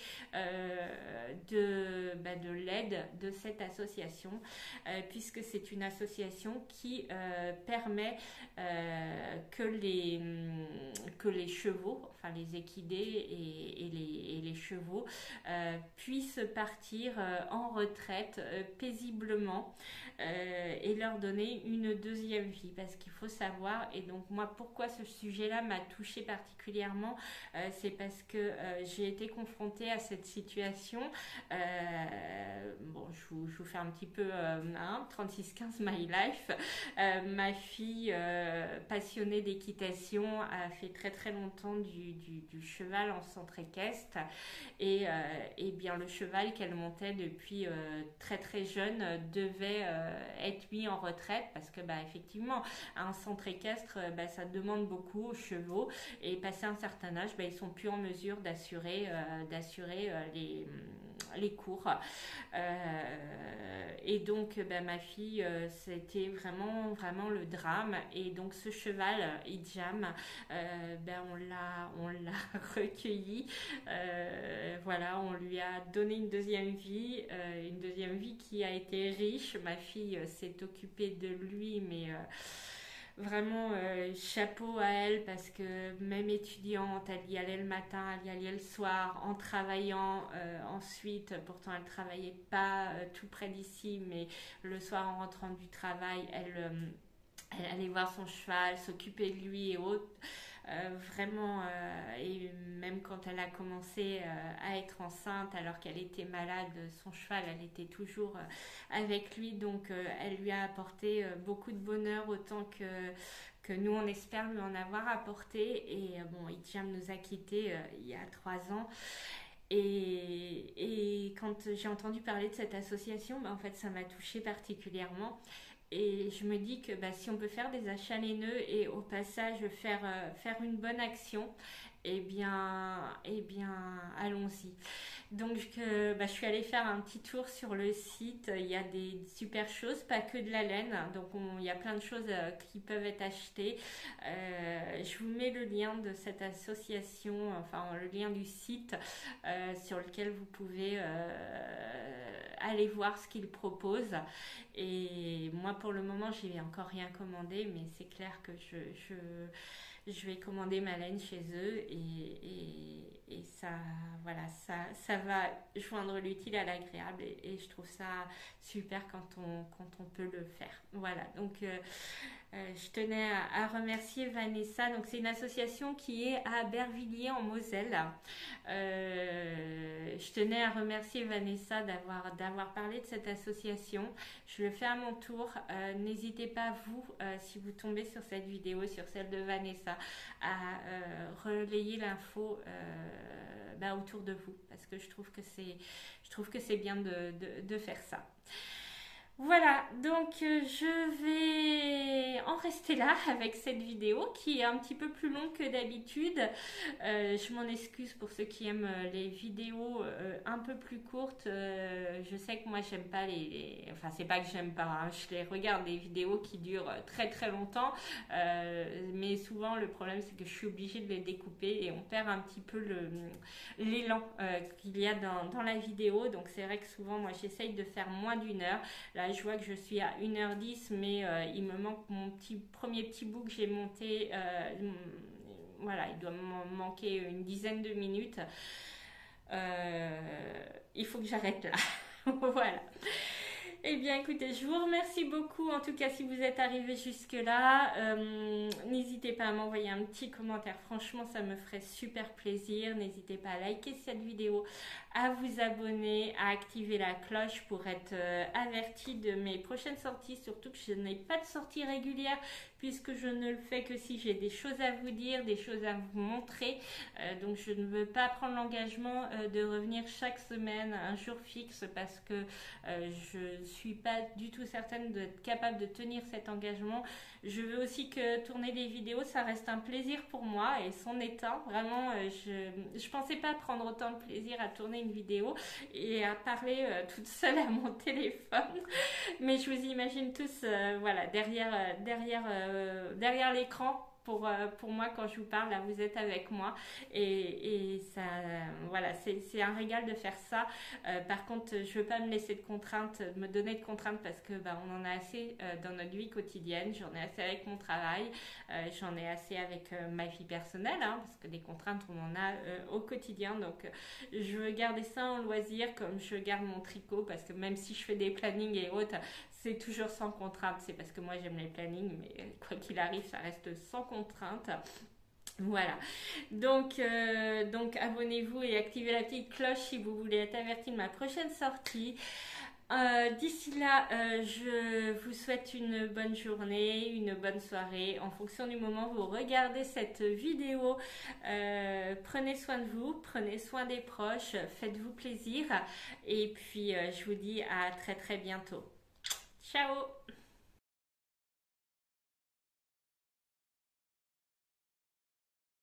de l'aide de cette association puisque c'est une association qui permet que les chevaux, enfin les équidés et les chevaux puissent partir en retraite paisiblement et leur donner une deuxième vie parce qu'il faut savoir, et donc moi pourquoi ce sujet-là m'a touchée particulièrement, c'est parce que j'ai été confrontée à cette situation. Je vous fais un petit peu 36-15 My Life. Ma fille passionnée d'équitation a fait très très longtemps du cheval en centre équestre et bien le cheval qu'elle montait depuis très très jeune devait être mis en retraite parce que effectivement un centre équestre ça demande beaucoup aux chevaux et passé un certain âge ils sont plus en mesure d'assurer les cours et donc ma fille c'était vraiment vraiment le drame et donc ce cheval Idjam on l'a recueilli voilà, on lui a donné une deuxième vie qui a été riche. Ma fille s'est occupée de lui mais vraiment chapeau à elle parce que même étudiante, elle y allait le matin, elle y allait le soir en travaillant ensuite, pourtant elle travaillait pas tout près d'ici mais le soir en rentrant du travail elle allait voir son cheval, s'occuper de lui et autres. Vraiment, et même quand elle a commencé à être enceinte alors qu'elle était malade, son cheval elle était toujours avec lui donc elle lui a apporté beaucoup de bonheur autant que nous on espère lui en avoir apporté et Idjam nous a quittés il y a 3 ans. Et quand j'ai entendu parler de cette association, en fait ça m'a touchée particulièrement. Et je me dis que si on peut faire des achats laineux et au passage faire une bonne action, eh bien allons-y. Donc je suis allée faire un petit tour sur le site. Il y a des super choses, pas que de la laine. Donc il y a plein de choses qui peuvent être achetées. Je vous mets le lien de cette association, enfin le lien du site sur lequel vous pouvez aller voir ce qu'ils proposent. Et moi pour le moment j'ai encore rien commandé, mais c'est clair que je vais commander ma laine chez eux et ça, voilà, ça va joindre l'utile à l'agréable et je trouve ça super quand on peut le faire. Voilà, donc je tenais à remercier Vanessa. Donc c'est une association qui est à Bervilliers en Moselle. Je tenais à remercier Vanessa d'avoir parlé de cette association. Je le fais à mon tour. N'hésitez pas vous, si vous tombez sur cette vidéo, sur celle de Vanessa, à relayer l'info autour de vous parce que je trouve que c'est bien de faire ça. Voilà, donc je vais en rester là avec cette vidéo qui est un petit peu plus longue que d'habitude. Je m'en excuse pour ceux qui aiment les vidéos un peu plus courtes. Je sais que moi j'aime pas Enfin c'est pas que j'aime pas, hein, je les regarde des vidéos qui durent très très longtemps. Mais souvent le problème c'est que je suis obligée de les découper et on perd un petit peu l'élan qu'il y a dans la vidéo. Donc c'est vrai que souvent moi j'essaye de faire moins d'1 heure. Là, je vois que je suis à 1h10, mais il me manque mon premier petit bout que j'ai monté. Voilà, il doit me manquer une dizaine de minutes. Euh, il faut que j'arrête là. Voilà. Eh bien, écoutez, je vous remercie beaucoup. En tout cas, si vous êtes arrivé jusque-là, n'hésitez pas à m'envoyer un petit commentaire. Franchement, ça me ferait super plaisir. N'hésitez pas à liker cette vidéo, à vous abonner, à activer la cloche pour être averti de mes prochaines sorties. Surtout que je n'ai pas de sortie régulière puisque je ne le fais que si j'ai des choses à vous dire, des choses à vous montrer. Donc, je ne veux pas prendre l'engagement de revenir chaque semaine, un jour fixe, parce que je suis pas du tout certaine d'être capable de tenir cet engagement. Je veux aussi que tourner des vidéos, ça reste un plaisir pour moi et c'en est un. Vraiment, je pensais pas prendre autant de plaisir à tourner une vidéo et à parler toute seule à mon téléphone. Mais je vous imagine tous, voilà, derrière l'écran. Pour moi, quand je vous parle, là, vous êtes avec moi et ça, voilà, c'est un régal de faire ça. Par contre, je veux pas me laisser de contraintes, me donner de contraintes parce que on en a assez dans notre vie quotidienne. J'en ai assez avec mon travail, j'en ai assez avec ma vie personnelle, hein, parce que des contraintes on en a au quotidien. Donc, je veux garder ça en loisir comme je garde mon tricot parce que même si je fais des plannings et autres, c'est toujours sans contrainte. C'est parce que moi j'aime les plannings, mais quoi qu'il arrive, ça reste sans contrainte. Voilà. Donc abonnez-vous et activez la petite cloche si vous voulez être averti de ma prochaine sortie. D'ici là, je vous souhaite une bonne journée, une bonne soirée. En fonction du moment où vous regardez cette vidéo, prenez soin de vous, prenez soin des proches, faites-vous plaisir. Et puis, je vous dis à très très bientôt. Ciao!